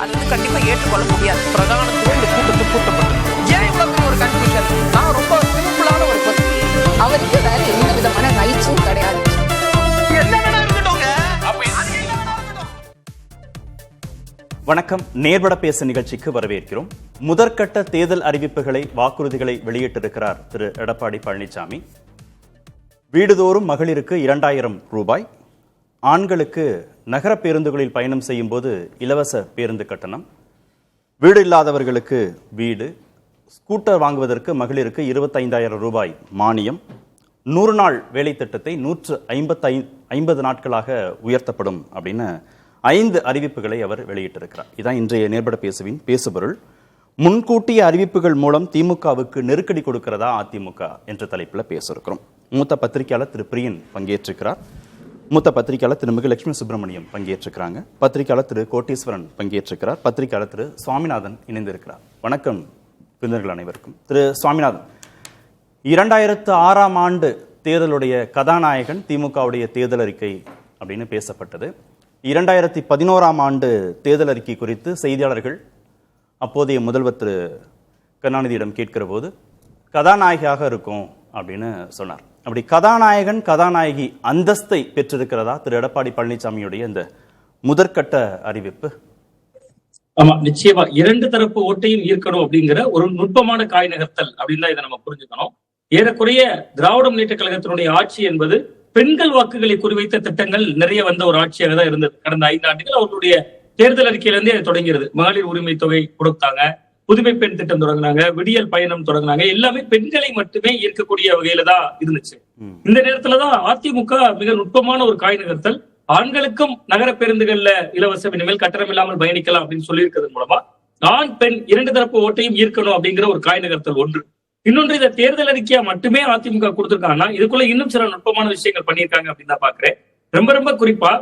அது கண்டிப்பா ஏற்றுக்கொள்ள முடியாது. பிரதானத்துவம் இந்த கூட்டத்தில் கூட்டப்பட்டது. ஏன் இவ்வளவு ஒரு கன்ஃபியூஷன்? நான் ரொம்ப சிம்பிளான ஒரு பர்சன். அவருக்கு வேற எந்த விதமான ரைட்ஸும் கிடையாது. வணக்கம். நேர்பட பேச நிகழ்ச்சிக்கு வரவேற்கிறோம். முதற்கட்ட தேர்தல் அறிவிப்புகளை, வாக்குறுதிகளை வெளியிட்டிருக்கிறார் திரு எடப்பாடி பழனிசாமி. வீடுதோறும் மகளிருக்கு 2000 ரூபாய், ஆண்களுக்கு நகர பேருந்துகளில் பயணம் செய்யும் போது இலவச பேருந்து கட்டணம், வீடு இல்லாதவர்களுக்கு வீடு, ஸ்கூட்டர் வாங்குவதற்கு மகளிருக்கு 25,000 ரூபாய் மானியம், 100 நாள் வேலை திட்டத்தை 150 நாட்களாக உயர்த்தப்படும் அப்படின்னு 5 அறிவிப்புகளை அவர் வெளியிட்டிருக்கிறார். இதான் இன்றைய நேர்பட பேசுவின் பேசுபொருள். முன்கூட்டிய அறிவிப்புகள் மூலம் திமுகவுக்கு நெருக்கடி கொடுக்கிறதா அதிமுக என்ற தலைப்பில் பேச இருக்கிறோம். மூத்த பத்திரிகையாளர் திரு பிரியன் பங்கேற்றிருக்கிறார். மூத்த பத்திரிகையாளர் திரு மிகுலட்சுமி சுப்பிரமணியம் பங்கேற்றிருக்கிறாங்க. பத்திரிகையாளர் திரு கோட்டீஸ்வரன் பங்கேற்றிருக்கிறார். பத்திரிகையாளர் திரு சுவாமிநாதன் இணைந்திருக்கிறார். வணக்கம் விருந்தினர்கள் அனைவருக்கும். திரு சுவாமிநாதன், 2006ஆம் ஆண்டு தேர்தலுடைய கதாநாயகன் திமுகவுடைய தேர்தல் அறிக்கை அப்படின்னு பேசப்பட்டது. 2011ஆம் ஆண்டு தேர்தல் அறிக்கை குறித்து செய்தியாளர்கள் அப்போதைய முதல்வர் திரு கருணாநிதியிடம் கேட்கிற போது கதாநாயகியாக இருக்கும் அப்படின்னு சொன்னார். அப்படி கதாநாயகன் கதாநாயகி அந்தஸ்தை பெற்றிருக்கிறதா திரு எடப்பாடி பழனிசாமியுடைய இந்த முதற்கட்ட அறிவிப்பு? ஆமா, நிச்சயமா 2 தரப்பு ஓட்டையும் ஈர்க்கணும் அப்படிங்கிற ஒரு நுட்பமான காய் நகர்த்தல் அப்படின்னு தான் இதை நம்ம புரிஞ்சுக்கணும். ஏறக்குறைய திராவிட முன்னேற்ற கழகத்தினுடைய ஆட்சி என்பது பெண்கள் வாக்குகளை குறிவைத்த திட்டங்கள் நிறைய வந்த ஒரு ஆட்சியாக தான் இருந்தது. கடந்த 5 ஆண்டுகள் அவர்களுடைய தேர்தல் அறிக்கையிலிருந்தே அது தொடங்கிறது. மகளிர் உரிமை தொகை கொடுத்தாங்க, புதுமை பெண் திட்டம் தொடங்கினாங்க, விடியல் பயணம் தொடங்கினாங்க. எல்லாமே பெண்களை மட்டுமே ஈர்க்கக்கூடிய வகையில தான் இருந்துச்சு. இந்த நேரத்துலதான் அதிமுக மிக நுட்பமான ஒரு காய் நகர்த்தல், ஆண்களுக்கும் நகர பேருந்துகள்ல இலவசம், இனிமேல் கட்டணம் இல்லாமல் பயணிக்கலாம் அப்படின்னு சொல்லி இருக்கிறது மூலமா ஆண் பெண் 2 தரப்பு ஓட்டையும் ஈர்க்கணும் அப்படிங்கிற ஒரு காய் நகர்த்தல் ஒன்று. இன்னொன்று, இந்த தேர்தல் அறிக்கையா மட்டுமே அதிமுக கொடுத்திருக்காங்கன்னா இதுக்குள்ள இன்னும் சில நுட்பமான விஷயங்கள் பண்ணியிருக்காங்க அப்படின்னு தான் பாக்குறேன். ரொம்ப குறிப்பா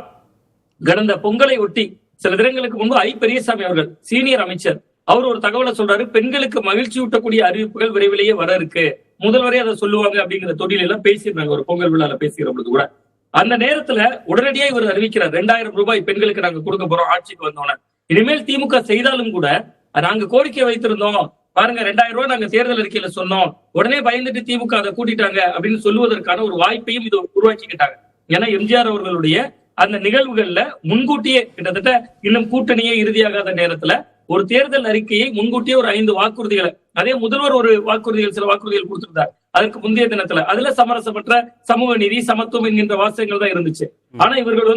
கடந்த பொங்கலை ஒட்டி சில தினங்களுக்கு முன்பு பெரியசாமி அவர்கள், சீனியர் அமைச்சர், அவர் ஒரு தகவலை சொல்றாரு. பெண்களுக்கு மகிழ்ச்சி ஊட்டக்கூடிய அறிவிப்புகள் விரைவிலேயே வர இருக்கு, முதல்வரே அதை சொல்லுவாங்க அப்படிங்கிற தொழில எல்லாம் பேசியிருந்தாங்க. ஒரு பொங்கல் விழால பேசுகிற பொழுது கூட அந்த நேரத்துல உடனடியாக இவர் அறிவிக்கிறார், 2000 ரூபாய் பெண்களுக்கு நாங்க கொடுக்க போறோம் ஆட்சிக்கு வந்தோன்னு. இனிமேல் திமுக செய்தாலும் கூட நாங்க கோரிக்கை வைத்திருந்தோம் பாருங்க, 2000 ரூபாய் நாங்க தேர்தல் அறிக்கையில சொன்னோம், உடனே பயந்துட்டு திமுக அதை கூட்டிட்டாங்க அப்படின்னு சொல்லுவதற்கான ஒரு வாய்ப்பையும் இது உருவாக்கிக்கிட்டாங்க. ஏன்னா எம்ஜிஆர் அவர்களுடைய அந்த நிகழ்வுகள்ல முன்கூட்டியே கிட்டத்தட்ட இன்னும் கூட்டணியே இறுதியாகாத நேரத்துல ஒரு தேர்தல் அறிக்கையை முன்கூட்டியே ஒரு 5 வாக்குறுதிகளை, அதே முதல்வர் ஒரு சில வாக்குறுதிகள் கொடுத்திருந்தார் அதற்கு முந்தைய தினத்துல. அதுல சமரசமற்ற சமூக நீதி, சமத்துவம் என்கின்ற வாசகங்கள் தான் இருந்துச்சு. ஆனா இவர்கள்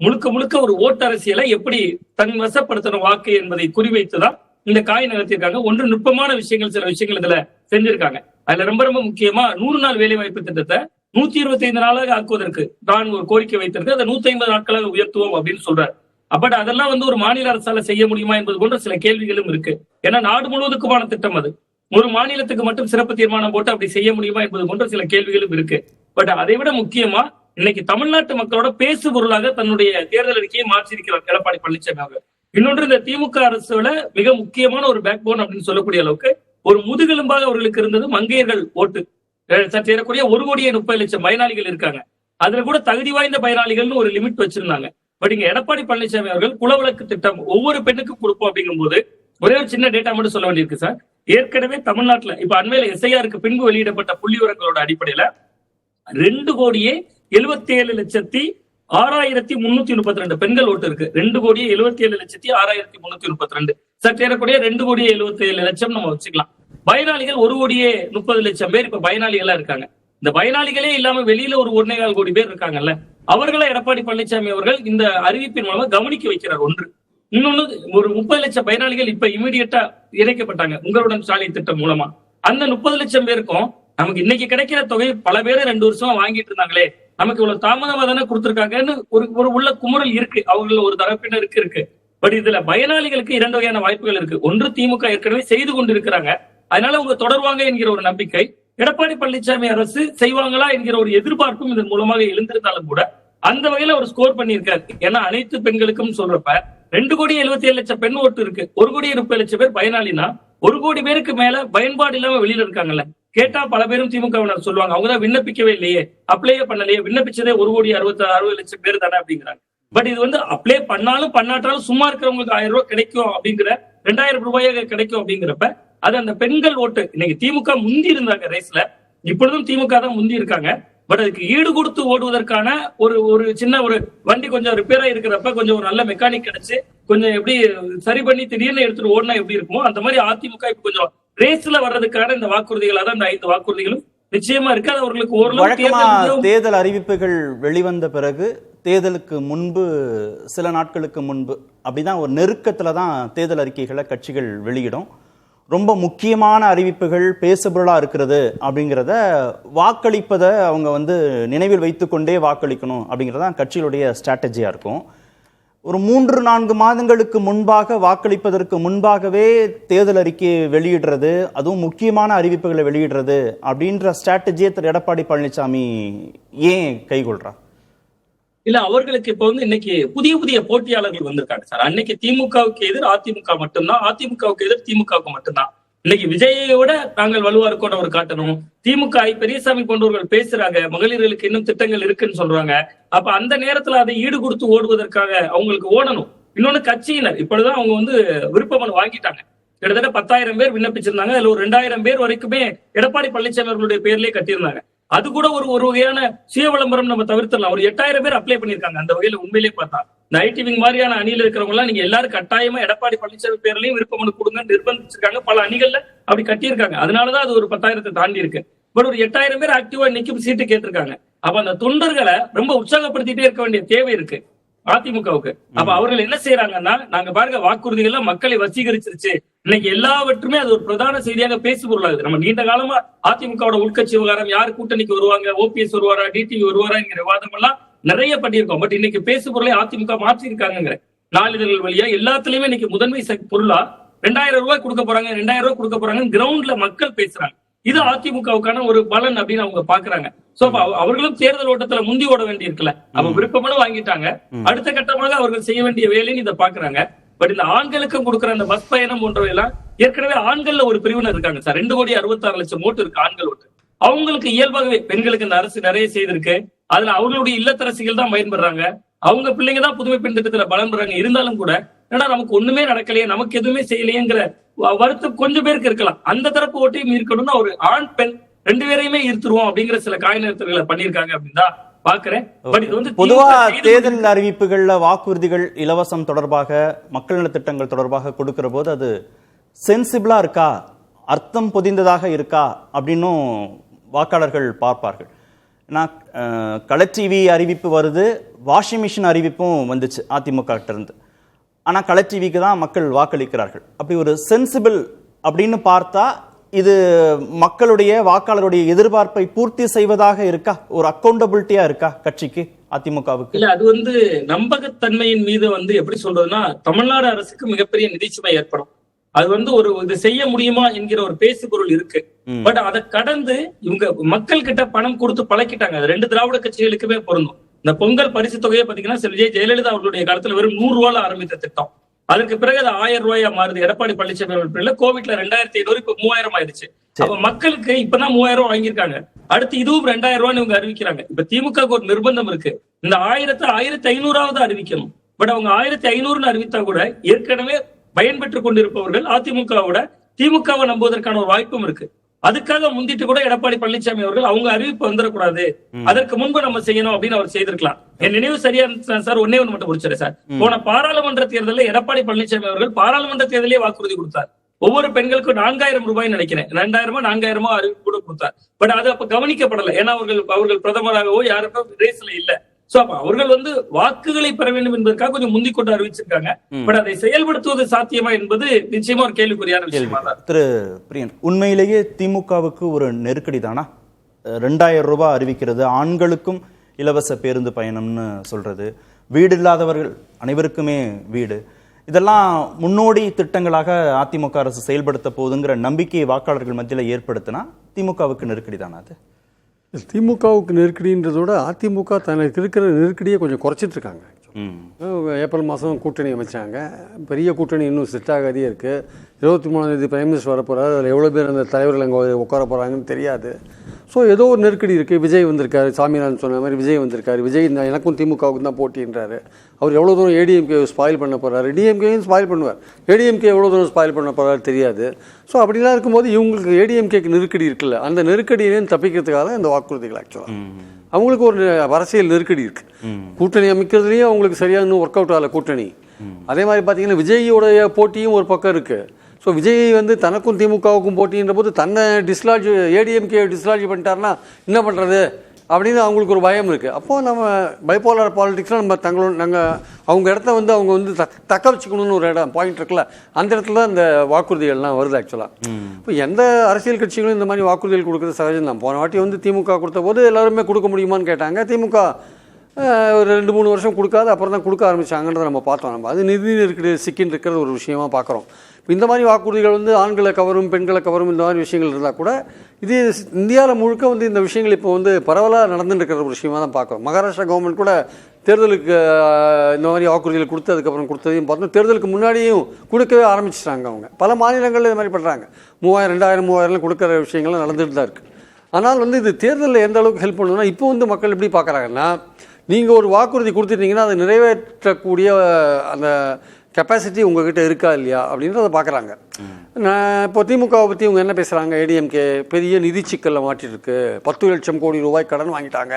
முழுக்க ஒரு ஓட்டரசியலை எப்படி தன் வசப்படுத்தணும் வாக்கு என்பதை குறிவைத்துதான் இந்த காய் நகர்த்திருக்காங்க. ஒன்று நுட்பமான விஷயங்கள், சில விஷயங்கள் இதுல செஞ்சிருக்காங்க. அதுல ரொம்ப முக்கியமா 100 நாள் வேலை வாய்ப்பு திட்டத்தை 125 நாளாக ஆக்குவதற்கு நான் ஒரு கோரிக்கை வைத்திருக்கு, அதை 150 நாட்களாக உயர்த்துவோம் அப்படின்னு சொல்றாரு. பட் அதெல்லாம் ஒரு மாநில அரசால செய்ய முடியுமா என்பது போன்ற சில கேள்விகளும் இருக்கு. ஏன்னா நாடு முழுவதுக்குமான திட்டம் அது. ஒரு மாநிலத்துக்கு மட்டும் சிறப்பு தீர்மானம் போட்டு அப்படி செய்ய முடியுமா என்பது போன்ற சில கேள்விகளும் இருக்கு. பட் அதை விட முக்கியமா இன்னைக்கு தமிழ்நாட்டு மக்களோட பேசு பொருளாக தன்னுடைய தேர்தல் அறிக்கையை மாற்றியிருக்கிறார் எடப்பாடி பழனிசாமி அவர்கள். இன்னொன்று, இந்த திமுக அரசுல மிக முக்கியமான ஒரு பேக் போன் அப்படின்னு சொல்லக்கூடிய அளவுக்கு ஒரு முதுகெலும்பாக அவர்களுக்கு இருந்தது மங்கையர்கள் ஓட்டு. சற்றேறக்கூடிய 1,30,00,000 பயனாளிகள் இருக்காங்க. அதுல கூட தகுதி வாய்ந்த பயனாளிகள்னு ஒரு லிமிட் வச்சிருந்தாங்க. பட் இங்க எடப்பாடி பழனிசாமி அவர்கள் குலவிளக்கு திட்டம் ஒவ்வொரு பெண்ணுக்கும் கொடுப்போம் அப்படிங்கும் போது ஒரே ஒரு சின்ன டேட்டா மட்டும் சொல்ல வேண்டியிருக்கு சார். ஏற்கனவே தமிழ்நாட்டுல இப்ப அண்மையில SIR-க்கு பின்பு வெளியிடப்பட்ட புள்ளி விவரங்களோட அடிப்படையில 2,77,06,332 பெண்கள் ஓட்டு இருக்கு. 2,77,06,332 சற்றேறக்கூடிய 2,77,00,000 நம்ம வச்சுக்கலாம். பயனாளிகள் 1,30,00,000 பேர் இப்ப பயனாளிகளா இருக்காங்க. இந்த பயனாளிகளே இல்லாம வெளியில ஒரு 1.25 கோடி பேர் இருக்காங்கல்ல, அவர்களை எடப்பாடி பழனிசாமி அவர்கள் இந்த அறிவிப்பின் மூலமா கவனிக்க வைக்கிறார். ஒன்று. இன்னொன்னு, ஒரு 30 லட்சம் பயனாளிகள் இப்ப இமீடியட்டா இணைக்கப்பட்டாங்க உங்களுடன் சாலை திட்டம் மூலமா. அந்த 30 லட்சம் பேருக்கும் நமக்கு இன்னைக்கு கிடைக்கிற தொகை பல பேர் 2 வருஷமா வாங்கிட்டு இருந்தாங்களே, நமக்கு இவ்வளவு தாமதமா தானே கொடுத்திருக்காங்கன்னு ஒரு உள்ள குமுறல் இருக்கு, அவங்கள ஒரு தரப்பினருக்கு இருக்கு. பட் இதுல பயனாளிகளுக்கு 2 வகையான வாய்ப்புகள் இருக்கு. ஒன்று, திமுக ஏற்கனவே செய்து கொண்டு இருக்கிறாங்க, அதனால அவங்க தொடர்வாங்க என்கிற ஒரு நம்பிக்கை. எடப்பாடி பழனிசாமி அரசு செய்வாங்களா என்கிற ஒரு எதிர்பார்ப்பும் இதன் மூலமாக எழுந்திருந்தாலும் கூட அந்த வகையில ஒரு ஸ்கோர் பண்ணியிருக்காரு. ஏன்னா அனைத்து பெண்களுக்கும் சொல்றப்ப 2,77,00,000 பெண் ஓட்டு இருக்கு, 1,30,00,000 பேர் பயனாளினா 1 கோடி பேருக்கு மேல பயன்பாடு இல்லாம வெளியில இருக்காங்கல்ல. கேட்டா பல பேரும் திமுகவினர் சொல்லுவாங்க, அவங்கதான் விண்ணப்பிக்கவே இல்லையே, அப்ளையே பண்ணலையே, விண்ணப்பிச்சதே 1,60,60,00,000 பேர் தானே அப்படிங்கிறாங்க. பட் இது வந்து அப்ளை பண்ணாலும் பண்ணாட்டாலும் சும்மா இருக்கிறவங்களுக்கு 1000 ரூபாய் கிடைக்கும் அப்படிங்கிற 2000 ரூபாயாக கிடைக்கும் அப்படிங்கிறப்ப அது அந்த பெண்கள் ஓட்டு இன்னைக்கு திமுக முந்தி இருந்தாங்க ரேஸ்ல, இப்பொழுதும் திமுக தான் முந்தி இருக்காங்க. பட் அதுக்கு ஈடு கொடுத்து ஓடுவதற்கான ஒரு சின்ன ஒரு வண்டி கொஞ்சம் ரிப்பேரா இருக்கிறப்ப கொஞ்சம் ஒரு நல்ல மெக்கானிக் கிடைச்சு கொஞ்சம் எப்படி சரி பண்ணி திடீர்னு எடுத்துட்டு ஓடினா எப்படி இருக்குமோ அந்த மாதிரி அதிமுக இப்ப கொஞ்சம் ரேஸ்ல வர்றதுக்கான இந்த வாக்குறுதிகளா தான் இந்த 5 வாக்குறுதிகளும் நிச்சயமா இருக்கு. அது அவர்களுக்கு ஓரளவு தேர்தல் அறிவிப்புகள் வெளிவந்த பிறகு தேர்தலுக்கு முன்பு சில நாட்களுக்கு முன்பு அப்படிதான் ஒரு நெருக்கத்துல தான் தேர்தல் அறிக்கைகளை கட்சிகள் வெளியிடும். ரொம்ப முக்கியமான அறிவிப்புகள் பேசுபொருளா இருக்கிறது அப்படிங்கிறத வாக்களிப்பதை அவங்க வந்து நினைவில் வைத்துக்கொண்டே வாக்களிக்கணும் அப்படிங்கிறதான் கட்சிகளுடைய ஸ்ட்ராட்டஜியா இருக்கும். ஒரு 3-4 மாதங்களுக்கு முன்பாக வாக்களிப்பதற்கு முன்பாகவே தேர்தல் அறிக்கையை வெளியிடுறது, அதுவும் முக்கியமான அறிவிப்புகளை வெளியிடுறது அப்படின்ற ஸ்ட்ராட்டஜியை திரு எடப்பாடி பழனிசாமி ஏன் கைகொள்றார்? இல்ல, அவர்களுக்கு இப்ப வந்து இன்னைக்கு புதிய புதிய போட்டியாளர்கள் வந்திருக்காங்க சார். அன்னைக்கு திமுகவுக்கு எதிர் அதிமுக மட்டும்தான், அதிமுகவுக்கு எதிர் திமுகவுக்கு மட்டும்தான். இன்னைக்கு விஜயோட நாங்கள் வலுவா இருக்கோம் அவர் காட்டணும். திமுக பெரியசாமி போன்றவர்கள் பேசுறாங்க, மகளிர்களுக்கு இன்னும் திட்டங்கள் இருக்குன்னு சொல்றாங்க. அப்ப அந்த நேரத்துல அதை ஈடு கொடுத்து ஓடுவதற்காக அவங்களுக்கு ஓடணும். இன்னொன்னு கட்சியினர் இப்பொழுதுதான் அவங்க வந்து விருப்ப மனு வாங்கிட்டாங்க. கிட்டத்தட்ட 10,000 பேர் விண்ணப்பிச்சிருந்தாங்க. அதுல ஒரு 2000 பேர் வரைக்குமே எடப்பாடி பழனிசாமி அவர்களுடைய பேர்லயே கட்டியிருந்தாங்க. அது கூட ஒரு வகையான சுய விளம்பரம் நம்ம தவிர்த்திடலாம். ஒரு 8000 பேர் அப்ளை பண்ணிருக்காங்க. அந்த வகையில உண்மையிலேயே பார்த்தா இந்த ஐடிவிங் மாதிரியான அணியில இருக்கிறவங்க எல்லாம் நீங்க எல்லாரும் கட்டாயமா எடப்பாடி பழனிசாமி பேர்லயும் விருப்ப மனு கொடுங்க நிர்பந்திச்சிருக்காங்க. பல அணிகள்ல அப்படி கட்டியிருக்காங்க. அதனாலதான் அது ஒரு 10,000 தாண்டி இருக்கு. பட் ஒரு 8000 பேர் ஆக்டிவா இன்னைக்கு சீட்டு கேட்டிருக்காங்க. அப்ப அந்த தொண்டர்களை ரொம்ப உற்சாகப்படுத்திட்டே இருக்க வேண்டிய தேவை இருக்கு அதிமுகவுக்கு. அப்ப அவர்கள் என்ன செய்யறாங்கன்னா, நாங்க பாருங்க வாக்குறுதிகள் மக்களை வசீகரிச்சிருச்சு, இன்னைக்கு எல்லாவற்றுமே அது ஒரு பிரதான செய்தியாக பேசு பொருளாகுது. நம்ம நீண்ட காலமா அதிமுகவோட உள்கட்சி விவகாரம், யார் கூட்டணிக்கு வருவாங்க, ஓபிஎஸ் வருவாரா, டிடிவி வருவாராங்கிற விவாதம் எல்லாம் நிறைய பண்ணியிருக்கோம். பட் இன்னைக்கு பேசு பொருளை அதிமுக மாற்றி இருக்காங்க. நாளிதழ்கள் வழியா எல்லாத்துலயுமே இன்னைக்கு முதன்மை பொருளா 2000 ரூபாய் கொடுக்க போறாங்க, 2000 ரூபாய் கொடுக்க போறாங்க கிரவுண்ட்ல மக்கள் பேசுறாங்க. இது அதிமுகவுக்கான ஒரு பலன் அப்படின்னு அவங்க பாக்குறாங்க. சோ அவர்களும் தேர்தல் ஓட்டத்துல முந்தி ஓட வேண்டி இருக்குல்ல, அவங்க விருப்பமான வாங்கிட்டாங்க. அடுத்த கட்டமாக அவர்கள் செய்ய வேண்டிய வேலைன்னு இதை பாக்குறாங்க. பட் இந்த ஆண்களுக்கும் கொடுக்குற அந்த பஸ் பயணம் போன்றவை எல்லாம் ஏற்கனவே ஆண்கள்ல ஒரு பிரிவினர் இருக்காங்க சார். 2,66,00,000 ஓட்டு இருக்கு ஆண்கள் ஓட்டு. அவங்களுக்கு இயல்பாகவே பெண்களுக்கு இந்த அரசு நிறைய செய்திருக்கு. அதுல அவர்களுடைய இல்லத்தரசிகள் தான் பயன்படுறாங்க. அவங்க பிள்ளைங்க தான் புதுமை பெண் திட்டத்துல பலன் பெறாங்க. இருந்தாலும் கூட ஏன்னா நமக்கு ஒண்ணுமே நடக்கலையே, நமக்கு எதுவுமே செய்யலையேங்கிற வருத்தம் கொஞ்சம் பேருக்கு இருக்கலாம். அந்த தரப்பு ஓட்டையும் ஈர்க்கணும்னா ஒரு ஆண் பெண் 2 பேரையுமே ஈர்த்துருவோம் அப்படிங்கிற சில காய் நிறுத்தல்களை பண்ணிருக்காங்க அப்படின்னு தான் பாக்குறேன். பட் இது வந்து பொதுவா தேர்தல் அறிவிப்புகள்ல வாக்குறுதிகள் இலவசம் தொடர்பாக, மக்கள் நல திட்டங்கள் தொடர்பாக கொடுக்கிற போது அது சென்சிபிளா இருக்கா, அர்த்தம் பொதிந்ததாக இருக்கா அப்படின்னும் வாக்காளர்கள் பார்ப்பார்கள். கலர் டிவி அறிவிப்பு வருது, வாஷிங் மிஷின் அறிவிப்பும் வந்துச்சு அதிமுக கிட்ட இருந்து. ஆனா கலர் டிவிக்கு தான் மக்கள் வாக்களிக்கிறார்கள். அப்படி ஒரு சென்சிபிள் அப்படின்னு பார்த்தா இது மக்களுடைய வாக்காளருடைய எதிர்பார்ப்பை பூர்த்தி செய்வதாக இருக்கா, ஒரு அக்கௌண்டபிலிட்டியா இருக்கா கட்சிக்கு அதிமுகவுக்கு? இல்ல, அது வந்து நம்பகத்தன்மையின் மீது வந்து எப்படி சொல்றதுன்னா, தமிழ்நாடு அரசுக்கு மிகப்பெரிய நிதிச்சுமை ஏற்படும். அது வந்து ஒரு இது செய்ய முடியுமா என்கிற ஒரு பேசு பொருள் இருக்கு. பட் அதை கடந்து இவங்க மக்கள் கிட்ட பணம் கொடுத்து பழக்கிட்டாங்க. அது 2 திராவிட கட்சிகளுக்குமே பொருந்தும். இந்த பொங்கல் பரிசு தொகையை பாத்தீங்கன்னா விஜய் ஜெயலலிதா அவர்களுடைய காலத்துல வெறும் 100 ரூபாயில ஆரம்பித்த திட்டம். அதற்கு பிறகு அது 1000 ரூபாயா மாறுது. எடப்பாடி பழனிசாமி அவர்கள் கோவிட்ல 2500 இப்ப 3000 ஆயிடுச்சு. அப்ப மக்களுக்கு இப்பதான் 3000 வாங்கியிருக்காங்க. அடுத்து இதுவும் 2000 ரூபாய் இவங்க அறிவிக்கிறாங்க. இப்ப திமுக ஒரு நிர்பந்தம் இருக்கு, இந்த 1500 அறிவிக்கணும். பட் அவங்க 1500 அறிவித்தா கூட ஏற்கனவே பயன்பெற்றுக் கொண்டிருப்பவர்கள் அதிமுகவோட திமுகவை நம்புவதற்கான ஒரு வாய்ப்பும் இருக்கு. அதுக்காக முந்திட்டு கூட எடப்பாடி பழனிசாமி அவர்கள் அவங்க அறிவிப்பு வந்துடக்கூடாது, அதற்கு முன்பு நம்ம செய்யணும் அப்படின்னு அவர் செய்திருக்கலாம். என் நினைவு சரியா சார், ஒன்னே ஒன்று மட்டும் முடிச்சிரு சார். போன பாராளுமன்ற தேர்தலில் எடப்பாடி பழனிசாமி அவர்கள் பாராளுமன்ற தேர்தலே வாக்குறுதி கொடுத்தார். ஒவ்வொரு பெண்களுக்கும் 4000 ரூபாய் நினைக்கிறேன், 2000 அறிவிப்பு கூட கொடுத்தார். பட் அது அப்ப கவனிக்கப்படல. ஏன்னா அவர்கள் பிரதமராகவோ யாருக்கும் ரேஸ்ல இல்ல. சோ அப்ப அவர்கள் வந்து வாக்குகளை பெற வேண்டும் என்பதற்காக கொஞ்சம் முந்திக் கொண்டு அறிவிச்சிருக்காங்க. பட் அதை செயல்படுத்துவது சாத்தியமா என்பது நிச்சயமா ஒரு கேள்விக்குறியான விஷயமா தான். திரு பிரியன், உண்மையிலேயே திமுகவுக்கு ஒரு நெருக்கடி தானா 2000 ரூபாய் அறிவிக்கிறது, ஆண்களுக்கும் இலவச பேருந்து பயணம்னு சொல்றது, வீடு இல்லாதவர்கள் அனைவருக்குமே வீடு, இதெல்லாம் முன்னோடி திட்டங்களாக அதிமுக அரசு செயல்படுத்த போகுதுங்கிற நம்பிக்கையை வாக்காளர்கள் மத்தியில் ஏற்படுத்தினா திமுகவுக்கு நெருக்கடி தானா? அது திமுகவுக்கு நெருக்கடின்றதோட அதிமுக தனக்கு இருக்கிற நெருக்கடியை கொஞ்சம் குறைச்சிட்டு இருக்காங்க. ஏப்ரல் மாதம் கூட்டணி அமைச்சாங்க, பெரிய கூட்டணி இன்னும் செட் ஆகாதே இருக்குது. 23ஆம் தேதி பிரைம் மினிஸ்டர் வரப்போகிறாரு, அதில் எவ்வளோ பேர் அந்த தலைவர்கள் அங்கே உட்கார போகிறாங்கன்னு தெரியாது. ஸோ ஏதோ ஒரு நெருக்கடி இருக்குது. விஜய் வந்திருக்காரு, சாமிநாதன் சொன்ன மாதிரி விஜய் வந்திருக்காரு. விஜய் எனக்கும் திமுகவுக்கும் தான் போட்டின்றாரு. அவர் எவ்வளோ தூரம் ஏடிஎம்கே ஸ்பாயில் பண்ண போகிறாரு, டிஎம்கேயும் ஸ்பாயில் பண்ணுவார். ஏடிஎம்கே எவ்வளோ தூரம் ஸ்பாயில் பண்ண போகிறாரு தெரியாது. ஸோ அப்படிலாம் இருக்கும்போது இவங்களுக்கு ஏடிஎம்கேக்கு நெருக்கடி இருக்குல்ல, அந்த நெருக்கடியிலேருந்து தப்பிக்கிறதுக்காக இந்த வாக்குறுதிகள் ஆக்சுவலாக அவங்களுக்கு ஒரு அரசியல் நெருக்கடி இருக்குது. கூட்டணி அமைக்கிறதுலேயும் அவங்களுக்கு சரியாக இன்னும் ஒர்க் அவுட் ஆகலை கூட்டணி. அதே மாதிரி பார்த்தீங்கன்னா விஜயோடைய போட்டியும் ஒரு பக்கம் இருக்குது. ஸோ விஜய் வந்து தனக்கும் திமுகவுக்கும் போட்டின்ற போது தன்னை டிஸ்லாட்ஜ் ஏடிஎம்கே டிஸ்லாட்ஜ் பண்ணிட்டாருன்னா என்ன பண்ணுறது அப்படின்னு அவங்களுக்கு ஒரு பயம் இருக்குது. அப்போது நம்ம பைபோலார் பாலிடிக்ஸில் நாங்கள் அவங்க இடத்த வந்து அவங்க வந்து தக்க வச்சுக்கணும்னு ஒரு பாயிண்ட் இருக்குல்ல, அந்த இடத்துல தான் இந்த வாக்குறுதிகள்லாம் வருது ஆக்சுவலாக. இப்போ எந்த அரசியல் கட்சிகளும் இந்த மாதிரி வாக்குறுதிகள் கொடுக்குறது சகஜம் தான். போன வாட்டி வந்து திமுக கொடுத்த போது எல்லாருமே கொடுக்க முடியுமான்னு கேட்டாங்க. திமுக ஒரு 2-3 வருஷம் கொடுக்காது, அப்புறம் தான் கொடுக்க ஆரம்பித்தாங்கன்றதை நம்ம பார்த்தோம். அது நிதி நெருக்கடி சிக்கின்னு இருக்கிறது ஒரு விஷயமா பார்க்குறோம். இப்போ இந்த மாதிரி வாக்குறுதிகள் வந்து ஆண்களை கவரும் பெண்களை கவரும் இந்த மாதிரி விஷயங்கள் இருந்தால் கூட இது இந்தியாவில் முழுக்க வந்து இந்த விஷயங்கள் இப்போ வந்து பரவலாக நடந்துட்டு இருக்கிற ஒரு விஷயமாக தான் பார்க்குறோம். மகாராஷ்டிரா கவர்மெண்ட் கூட தேர்தலுக்கு இந்த மாதிரி வாக்குறுதிகள் கொடுத்து அதுக்கப்புறம் கொடுத்ததையும் பார்த்தோம். தேர்தலுக்கு முன்னாடியும் கொடுக்கவே ஆரம்பிச்சிட்டாங்க அவங்க. பல மாநிலங்களில் இது மாதிரி பண்ணுறாங்க. 3000, 2000, 3000 கொடுக்குற விஷயங்கள்லாம் நடந்துட்டு தான் இருக்குது. ஆனால் வந்து இது தேர்தலில் எந்த அளவுக்கு ஹெல்ப் பண்ணுதுன்னா, இப்போ வந்து மக்கள் எப்படி பார்க்குறாங்கன்னா, நீங்கள் ஒரு வாக்குறுதி கொடுத்துட்டீங்கன்னா அதை நிறைவேற்றக்கூடிய அந்த கெப்பாசிட்டி உங்ககிட்ட இருக்கா இல்லையா அப்படின்றத பார்க்குறாங்க. நான் இப்போ திமுகவை பற்றி இவங்க என்ன பேசுகிறாங்க, ஏடிஎம்கே பெரிய நிதி சிக்கலில் மாட்டிருக்கு, 10 லட்சம் கோடி ரூபாய் கடன் வாங்கிட்டாங்க.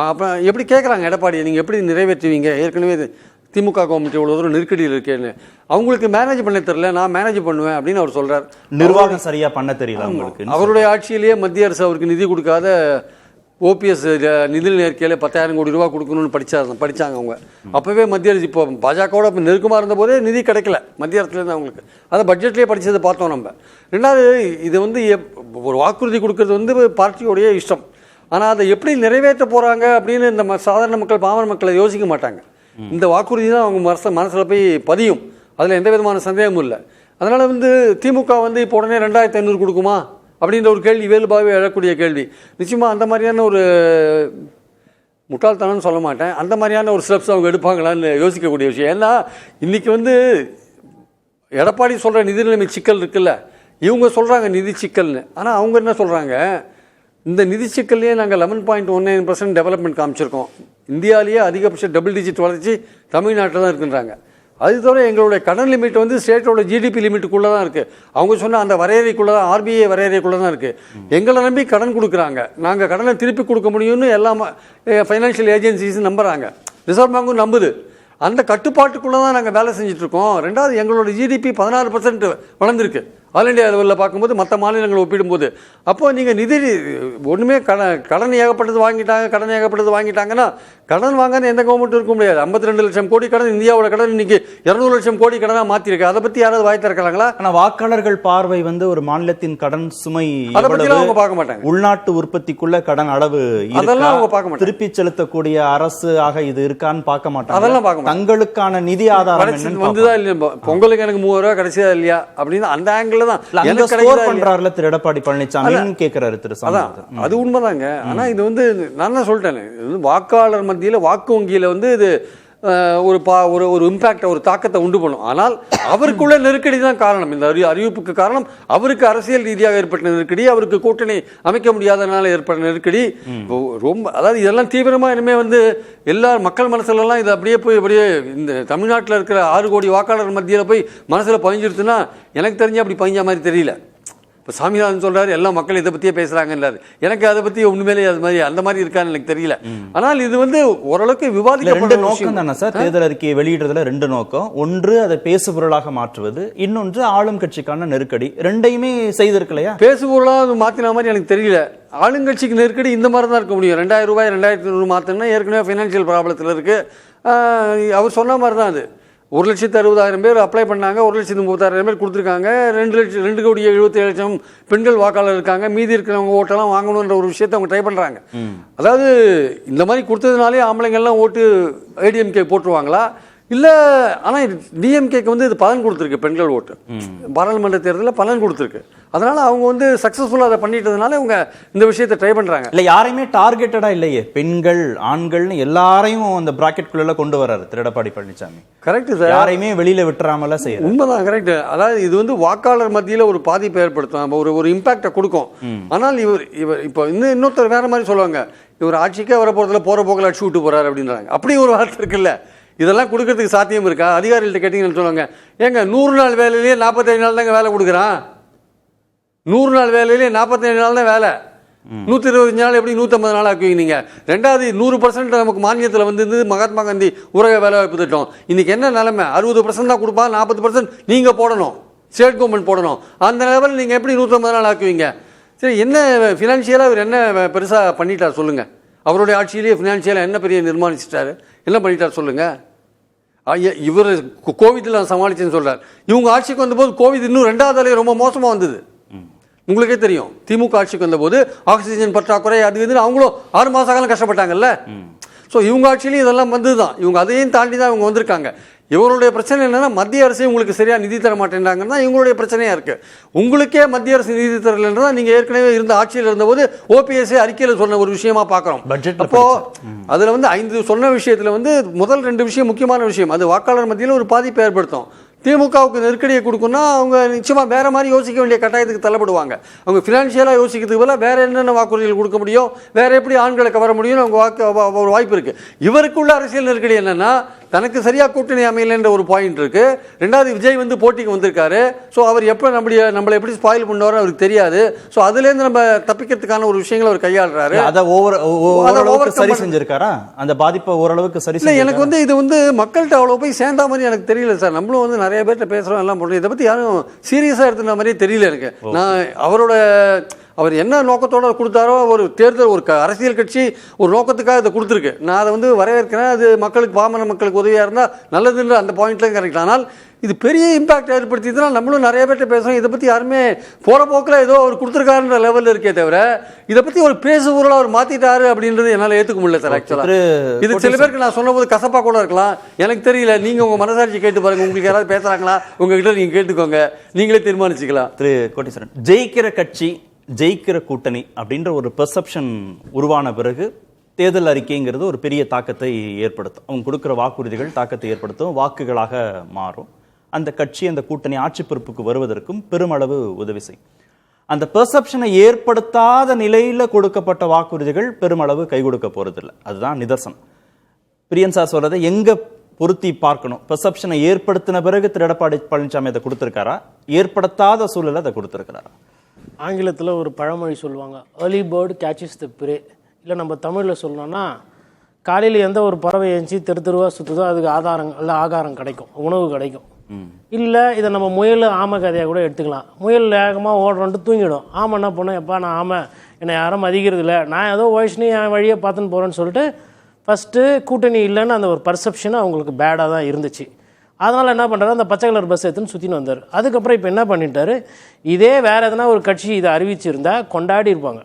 அப்புறம் எப்படி கேட்குறாங்க எடப்பாடியை, நீங்கள் எப்படி நிறைவேற்றுவீங்க, ஏற்கனவே திமுக கவர்மெண்ட் இவ்வளோ தூரம் நெருக்கடியில் இருக்கேன்னு. அவங்களுக்கு மேனேஜ் பண்ண தெரியல, நான் மேனேஜ் பண்ணுவேன் அப்படின்னு அவர் சொல்கிறார். நிர்வாகம் சரியாக பண்ண தெரியல அவங்களுக்கு. அவருடைய ஆட்சியிலேயே மத்திய அரசு அவருக்கு நிதி கொடுக்காத ஓபிஎஸ் நிதி நெருக்கடியில் 10,000 கோடி ரூபா கொடுக்கணும்னு படித்தாங்க அவங்க. அப்போவே மத்திய அரசு இப்போ பாஜகவோட இப்போ நெருக்கமாக இருந்தபோதே நிதி கிடைக்கல மத்திய அரசுலேருந்து அவங்களுக்கு. அதை பட்ஜெட்லேயே படித்ததை பார்த்தோம் நம்ம. ரெண்டாவது, இது வந்து ஒரு வாக்குறுதி கொடுக்கறது வந்து பார்ட்டியோடைய இஷ்டம். ஆனால் அதை எப்படி நிறைவேற்ற போகிறாங்க அப்படின்னு இந்த சாதாரண மக்கள், பாமர மக்களை யோசிக்க மாட்டாங்க. இந்த வாக்குறுதி தான் அவங்க மனசில் போய் பதியும். அதில் எந்த விதமான சந்தேகமும் இல்லை. அதனால் வந்து திமுக வந்து இப்போ உடனே 2500 கொடுக்குமா அப்படின்ற ஒரு கேள்வி வேலுபாவே எழக்கூடிய கேள்வி. நிச்சயமாக அந்த மாதிரியான ஒரு முட்டாள்தனம்னு சொல்ல மாட்டேன், அந்த மாதிரியான ஒரு ஸ்டெப்ஸ் அவங்க எடுப்பாங்களான்னு யோசிக்கக்கூடிய விஷயம். ஏன்னா இன்றைக்கி வந்து எடப்பாடி சொல்கிற நிதி நிலைமை சிக்கல் இருக்குல்ல, இவங்க சொல்கிறாங்க நிதி சிக்கல்னு. ஆனால் அவங்க என்ன சொல்கிறாங்க, இந்த நிதி சிக்கல்லையே நாங்கள் 11.19% டெவலப்மெண்ட் காமிச்சிருக்கோம். இந்தியாவிலேயே அதிகபட்ச டபுள் டிஜிட் வளர்ச்சி தமிழ்நாட்டில் தான் இருக்குன்றாங்க. அது தவிர எங்களுடைய கடன் லிமிட் வந்து ஸ்டேட்டோட ஜிடிபி லிமிட்டுக்குள்ளே தான் இருக்குது. அவங்க சொன்ன அந்த வரையறைக்குள்ளே தான், ஆர்பிஐ வரையறைக்குள்ளே தான் இருக்குது. எங்களை நம்பி கடன் கொடுக்குறாங்க, நாங்கள் கடனை திருப்பி கொடுக்க முடியும்னு எல்லாம் ஃபைனான்ஷியல் ஏஜென்சிஸ் நம்புகிறாங்க, ரிசர்வ் பேங்கும் நம்புது. அந்த கட்டுப்பாட்டுக்குள்ளே தான் நாங்கள் வேலை செஞ்சுட்ருக்கோம். ரெண்டாவது, எங்களோட ஜிடிபி 16% வளர்ந்துருக்கு ஆல் இண்டியா லெவலில் பார்க்கும்போது, மற்ற மாநிலங்களை ஒப்பிடும்போது. அப்போது நீங்கள் நிதி ஒன்றுமே கடன் ஏகப்பட்டது வாங்கிட்டாங்கன்னா, கடன் வாங்காத எந்த கவர்மெண்ட்டும் இருக்க முடியாது. 52 லட்சம் கோடி கடன், இந்தியாவோட கடன் இன்னைக்கு 200 லட்சம் கோடி கடனாக மாற்றிருக்கு. அதை பற்றி யாராவது வாய் திறக்கிறாங்களா? ஆனால் வாக்காளர்கள் பார்வை வந்து ஒரு மாநிலத்தின் கடன் சுமை அதை பற்றிலாம் அவங்க பார்க்க மாட்டாங்க. உள்நாட்டு உற்பத்திக்குள்ள கடன் அளவு அதெல்லாம் அவங்க பார்க்க மாட்டாங்க. திருப்பி செலுத்தக்கூடிய அரசு ஆக இது இருக்கான்னு பார்க்க மாட்டாங்க. அதெல்லாம் பார்க்க மாட்டாங்க. தங்களுக்கான நிதி ஆதாரம் வந்துதா இல்லையா, பொங்கலுக்கு எனக்கு 3000 ரூபாய் கிடைச்சதா இல்லையா அப்படின்னு அந்த ஆங்கிள் தான் பண்றாருல திரு எடப்பாடி பழனிசாமி கேட்கிறாரு திரு சாமிநாதன். அது உண்மைதாங்க. ஆனா இது வந்து நான் தான் சொல்லிட்டேன், வாக்காளர் மத்தியில வாக்கு வங்கியில வந்து இது ஒரு இம்பாக்ட், ஒரு தாக்கத்தை உண்டு பண்ணும். ஆனால் அவருக்குள்ள நெருக்கடி தான் காரணம். இந்த அறிவிப்புக்கு காரணம் அவருக்கு அரசியல் ரீதியாக ஏற்பட்ட நெருக்கடி, அவருக்கு கூட்டணி அமைக்க முடியாதனால ஏற்பட்ட நெருக்கடி. ரொம்ப அதாவது இதெல்லாம் தீவிரமா இனிமே வந்து எல்லா மக்கள் மனசுலலாம் இது அப்படியே இந்த தமிழ்நாட்டில் இருக்கிற 6 கோடி வாக்காளர் மத்தியில் போய் மனசுல பதிஞ்சிருச்சுன்னா எனக்கு தெரிஞ்சு அப்படி பதிஞ்ச மாதிரி தெரியல. இப்போ சாமிநாதன் சொல்றாரு எல்லா மக்கள் இதை பற்றியே பேசுகிறாங்கன்றாரு. எனக்கு அதை பற்றி ஒன்றுமேலே அந்த மாதிரி இருக்கான்னு எனக்கு தெரியல. ஆனால் இது வந்து ஓரளவுக்கு விவாதிக்கப்பட்ட நோக்கம் தானே சார். தேர்தல் அறிக்கையை வெளியிடுறதுல 2 நோக்கம். ஒன்று அதை பேசுபொருளாக மாற்றுவது, இன்னொன்று ஆளும் கட்சிக்கான நெருக்கடி. ரெண்டையுமே செய்திருக்கலையா? பேசுபொருளாக மாற்றின மாதிரி எனக்கு தெரியல. ஆளுங்கட்சிக்கு நெருக்கடி இந்த மாதிரி தான் இருக்க முடியும். 2000 ரூபாய் 2500 மாற்றினா ஏற்கனவே ஃபைனான்சியல் ப்ராப்ளத்தில் இருக்குது. அவர் சொன்ன மாதிரி தான் அது. 1,60,000 பேர் அப்ளை பண்ணாங்க, 1,30,000 பேர் கொடுத்துருக்காங்க. 2,77,00,000 பெண்கள் வாக்காளர் இருக்காங்க. மீதி இருக்கிறவங்க ஓட்டெல்லாம் வாங்கணுன்ற ஒரு விஷயத்தை அவங்க ட்ரை பண்ணுறாங்க. அதாவது இந்த மாதிரி கொடுத்ததுனாலே ஆம்பளைங்கள்லாம் ஓட்டு ஏடிஎம்கே போட்டுருவாங்களா, இல்லை, ஆனால் டிஎம்கேக்கு வந்து இது பலன் கொடுத்துருக்கு. பெண்கள் ஓட்டு பாராளுமன்ற தேர்தலில் பலன் கொடுத்துருக்கு. அதனால அவங்க வந்து சக்ஸஸ்ஃபுல்லாக அதை பண்ணிட்டதுனால அவங்க இந்த விஷயத்தை ட்ரை பண்ணுறாங்க. இல்லை, யாரையுமே டார்கெட்டடா இல்லையே, பெண்கள் ஆண்கள்னு எல்லாரையும் அந்த பிராக்கெட்குள்ள கொண்டு வர்றாரு திரு எடப்பாடி பழனிசாமி. கரெக்ட் சார், யாரையுமே வெளியில விட்டுறாமல செய்ய. உண்மைதான், கரெக்ட். அதாவது இது வந்து வாக்காளர் மத்தியில் ஒரு பாதிப்பை ஏற்படுத்தும், ஒரு இம்பாக்டை கொடுக்கும். ஆனால் இவர் இப்போ இன்னொருத்தர் வேற மாதிரி சொல்லுவாங்க, இவர் ஆட்சிக்கே வர போகிறதுல போகிற போக்கில் அடிச்சு விட்டு போறாரு அப்படின்றாங்க. அப்படி ஒரு வார்த்தை இருக்குல்ல, இதெல்லாம் கொடுக்கறதுக்கு சாத்தியம் இருக்கா? அதிகாரிகள்ட்ட கேட்டீங்கன்னு சொல்லுவாங்க, ஏங்க 100 நாள் வேலையிலேயே 45 நாள் தாங்க வேலை கொடுக்குறான், 100 நாள் வேலையிலேயே 45 நாள் தான் வேலை, 125 நாள் எப்படி 150 நாள் ஆக்குவீங்க நீங்கள்? ரெண்டாவது 100% நமக்கு மானியத்தில் வந்து மகாத்மா காந்தி ஊரக வேலைவாய்ப்பு திட்டம். இன்னைக்கு என்ன நிலைமை? 60% தான் கொடுப்பா, 40% நீங்கள் போடணும், ஸ்டேட் கவர்மெண்ட் போடணும். அந்த லெவலில் நீங்கள் எப்படி 150 நாள் ஆக்குவீங்க? சரி, என்ன ஃபினான்ஷியலாக இவர் என்ன பெருசாக பண்ணிட்டார் சொல்லுங்கள்? அவருடைய ஆட்சியிலேயே ஃபினான்ஷியலாக என்ன பெரிய நிர்மாணிச்சிட்டாரு, என்ன பண்ணிட்டார் சொல்லுங்கள்? இவர் கோவிட்ல சமாளிச்சேன்னு சொல்றார். இவங்க ஆட்சிக்கு வந்தபோது கோவிட் இன்னும் 2வது அலை ரொம்ப மோசமாக வந்தது. உங்களுக்கே தெரியும், திமுக ஆட்சிக்கு வந்தபோது ஆக்சிஜன் பற்றாக்குறை அது இது அவங்களும் 6 மாத காலம் கஷ்டப்பட்டாங்கல்ல. ஸோ இவங்க ஆட்சியிலையும் இதெல்லாம் வந்தது தான். இவங்க அதையும் தாண்டி தான் இவங்க வந்திருக்காங்க. இவருடைய பிரச்சனை என்னன்னா, மத்திய அரசு உங்களுக்கு சரியா நிதி தர மாட்டேன்றாங்கன்னா இவங்களுடைய பிரச்சனையா இருக்கு. உங்களுக்கே மத்திய அரசு நிதி தரலன்றதா நீங்க ஏற்கனவே இருந்த ஆட்சியில் இருந்தபோது ஓபிஎஸ் அறிக்கையில் சொன்ன ஒரு விஷயமா பார்க்கிறோம். அப்போ அதுல வந்து 5 சொன்ன விஷயத்துல வந்து முதல் 2 விஷயம் முக்கியமான விஷயம். அது வாக்காளர் மத்தியில் ஒரு பாதிப்பை ஏற்படுத்தும். திமுகவுக்கு நெருக்கடியை கொடுக்குன்னா அவங்க நிச்சயமா வேற மாதிரி யோசிக்க வேண்டிய கட்டாயத்துக்கு தள்ளப்படுவாங்க. அவங்க பினான்சியலாக யோசிக்கிறதுக்கு பதிலாக வேற என்னென்ன வாக்குறுதிகள் கொடுக்க முடியும், வேற எப்படி ஆண்களை கவர முடியும், அவங்க ஒரு வாய்ப்பு இருக்கு. இவருக்குள்ள அரசியல் நெருக்கடி என்னன்னா, தனக்கு சரியா கூட்டணி அமையலைன்ற ஒரு பாயிண்ட் இருக்கு. ரெண்டாவது, விஜய் வந்து போட்டிக்கு வந்திருக்காரு. ஸோ அவர் எப்போ நம்மளை எப்படி ஸ்பாயில் பண்ணுவாரோ அவருக்கு தெரியாது. ஸோ அதுலேருந்து நம்ம தப்பிக்கிறதுக்கான ஒரு விஷயங்களை அவர் கையாளுறாரு. அதை ஓரளவுக்கு சரி செஞ்சிருக்காரா? அந்த பாதிப்பை ஓரளவுக்கு சரி இல்லை, எனக்கு வந்து இது வந்து மக்கள்கிட்ட அவ்வளோ போய் சேர்ந்தா மாதிரி எனக்கு தெரியல சார். நம்மளும் வந்து நிறைய பேர்கிட்ட பேசுகிறோம், எல்லாம் பண்ணுறோம். இதை பற்றி யாரும் சீரியஸாக எடுத்துன மாதிரியே தெரியல எனக்கு. அவர் என்ன நோக்கத்தோடு கொடுத்தாரோ, ஒரு தேர்தல் ஒரு அரசியல் கட்சி ஒரு நோக்கத்துக்காக இதை கொடுத்துருக்கு. நான் அதை வந்து வரவேற்கிறேன். அது மக்களுக்கு, பாமர மக்களுக்கு உதவியாக இருந்தால் நல்லதுன்ற அந்த பாயிண்ட்லாம் கரெக்ட். ஆனால் இது பெரிய இம்பாக்ட் ஏற்படுத்தியதுனால் நம்மளும் நிறைய பேர்கிட்ட பேசுகிறோம். இதை பற்றி யாருமே போகிற போக்கில் ஏதோ அவர் கொடுத்துருக்காருன்ற லெவலில் இருக்கே தவிர, இதை பற்றி ஒரு பேசு ஊரில் அவர் மாற்றிட்டாரு அப்படின்றது என்னால் ஏற்றுக்க முடியல சார். ஆக்சுவலாக இது சில பேருக்கு நான் சொன்னபோது கசப்பாக கூட இருக்கலாம், எனக்கு தெரியல. நீங்கள் உங்கள் மனசாட்சி கேட்டு பாருங்கள். உங்களுக்கு யாராவது பேசுகிறாங்களா உங்ககிட்ட நீங்கள் கேட்டுக்கோங்க, நீங்களே தீர்மானிச்சுக்கலாம். திரு கோட்டீஸ்வரன், ஜெயிக்கிற கட்சி, ஜெயிக்கிற கூட்டணி அப்படின்ற ஒரு பெர்செப்ஷன் உருவான பிறகு தேர்தல் அறிக்கைங்கிறது ஒரு பெரிய தாக்கத்தை ஏற்படுத்தும். அவங்க கொடுக்குற வாக்குறுதிகள் தாக்கத்தை ஏற்படுத்தும், வாக்குகளாக மாறும். அந்த கட்சி, அந்த கூட்டணி ஆட்சி பொறுப்புக்கு வருவதற்கும் பெருமளவு உதவி செய்யும். அந்த பெர்செப்ஷனை ஏற்படுத்தாத நிலையில் கொடுக்கப்பட்ட வாக்குறுதிகள் பெருமளவு கை கொடுக்க போறதில்லை. அதுதான் நிதர்சனம். பிரியன் சார் சொல்றதை எங்க பொருத்தி பார்க்கணும்? பெர்செப்ஷனை ஏற்படுத்தின பிறகு திரு எடப்பாடி பழனிசாமி அதை கொடுத்திருக்காரா, ஏற்படுத்தாத சூழலை அதை கொடுத்திருக்கிறாரா? ஆங்கிலத்தில் ஒரு பழமொழி சொல்லுவாங்க, ஏர்லி பேர்டு கேட்சஸ் த பிரே. இல்லை நம்ம தமிழில் சொல்லணும்னா, காலையில் எந்த ஒரு பறவை எழுச்சி தெருவா சுற்றுதோ அதுக்கு ஆகாரம் கிடைக்கும், உணவு கிடைக்கும். இல்லை இதை நம்ம முயல் ஆமை கதையாக கூட எடுத்துக்கலாம். முயல் வேகமாக ஓடுறோன்ட்டு தூங்கிடும். ஆமை என்ன பண்ணோம், எப்பா நான் ஆமை, என்னை யாரும் மதிக்கிறது இல்லை, நான் ஏதோ வயசுனே என் வழியை பார்த்துன்னு போகிறேன்னு சொல்லிட்டு ஃபஸ்ட்டு கூட்டணி இல்லைன்னு அந்த ஒரு பர்செப்ஷன் அவங்களுக்கு பேடாக தான் இருந்துச்சு. அதனால் என்ன பண்ணுறாரு, அந்த பச்சை கலர் பஸ் எடுத்துன்னு சுற்றின்னு வந்தார். அதுக்கப்புறம் இப்போ என்ன பண்ணிட்டாரு, இதே வேறு எதனா ஒரு கட்சி இதை அறிவிச்சிருந்தா கொண்டாடி இருப்பாங்க.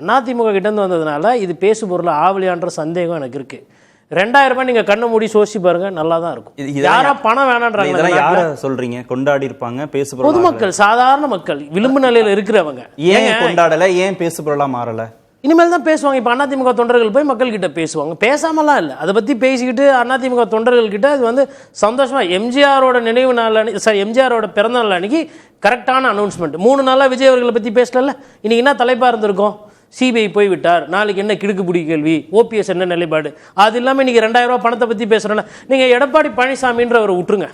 அதிமுக கிட்டேருந்து வந்ததுனால இது பேசு பொருள் ஆவலியான்ற சந்தேகம் எனக்கு இருக்குது. 2000 ரூபாய் நீங்கள் கண்ணை மூடி சோசி பாருங்க, நல்லா தான் இருக்கும். யாரா பணம் வேணான்றாங்க, யார சொல்றீங்க? கொண்டாடி இருப்பாங்க, பேசு பொருள். பொதுமக்கள், சாதாரண மக்கள், விளிம்பு நிலையில் இருக்கிறவங்க ஏன் கொண்டாடல, ஏன் பேசு பொருளா மாறல? இனிமேல் தான் பேசுவாங்க. இப்போ அதிமுக தொண்டர்கள் போய் மக்கள்கிட்ட பேசுவாங்க, பேசாமலாம் இல்லை. அதை பற்றி பேசிக்கிட்டு அதிமுக தொண்டர்கள்கிட்ட அது வந்து சந்தோஷமாக எம்ஜிஆரோட நினைவு நாள் எம்ஜிஆரோட பிறந்த நாள் அன்னைக்கு கரெக்டான அனௌன்ஸ்மெண்ட். 3 நாளாக விஜய் அவர்களை பற்றி பேசல. இன்னைக்கு என்ன தலைப்பாக இருந்திருக்கும், சிபிஐ போய்விட்டார், நாளைக்கு என்ன கிடுக்குப்பிடி கேள்வி, ஓபிஎஸ் என்ன நிலைப்பாடு, அது இல்லாமல் இன்றைக்கி 2000 ரூபா பணத்தை பற்றி பேசுகிறோன்னா நீங்கள் எடப்பாடி பழனிசாமின்றவரை விட்டுருங்க.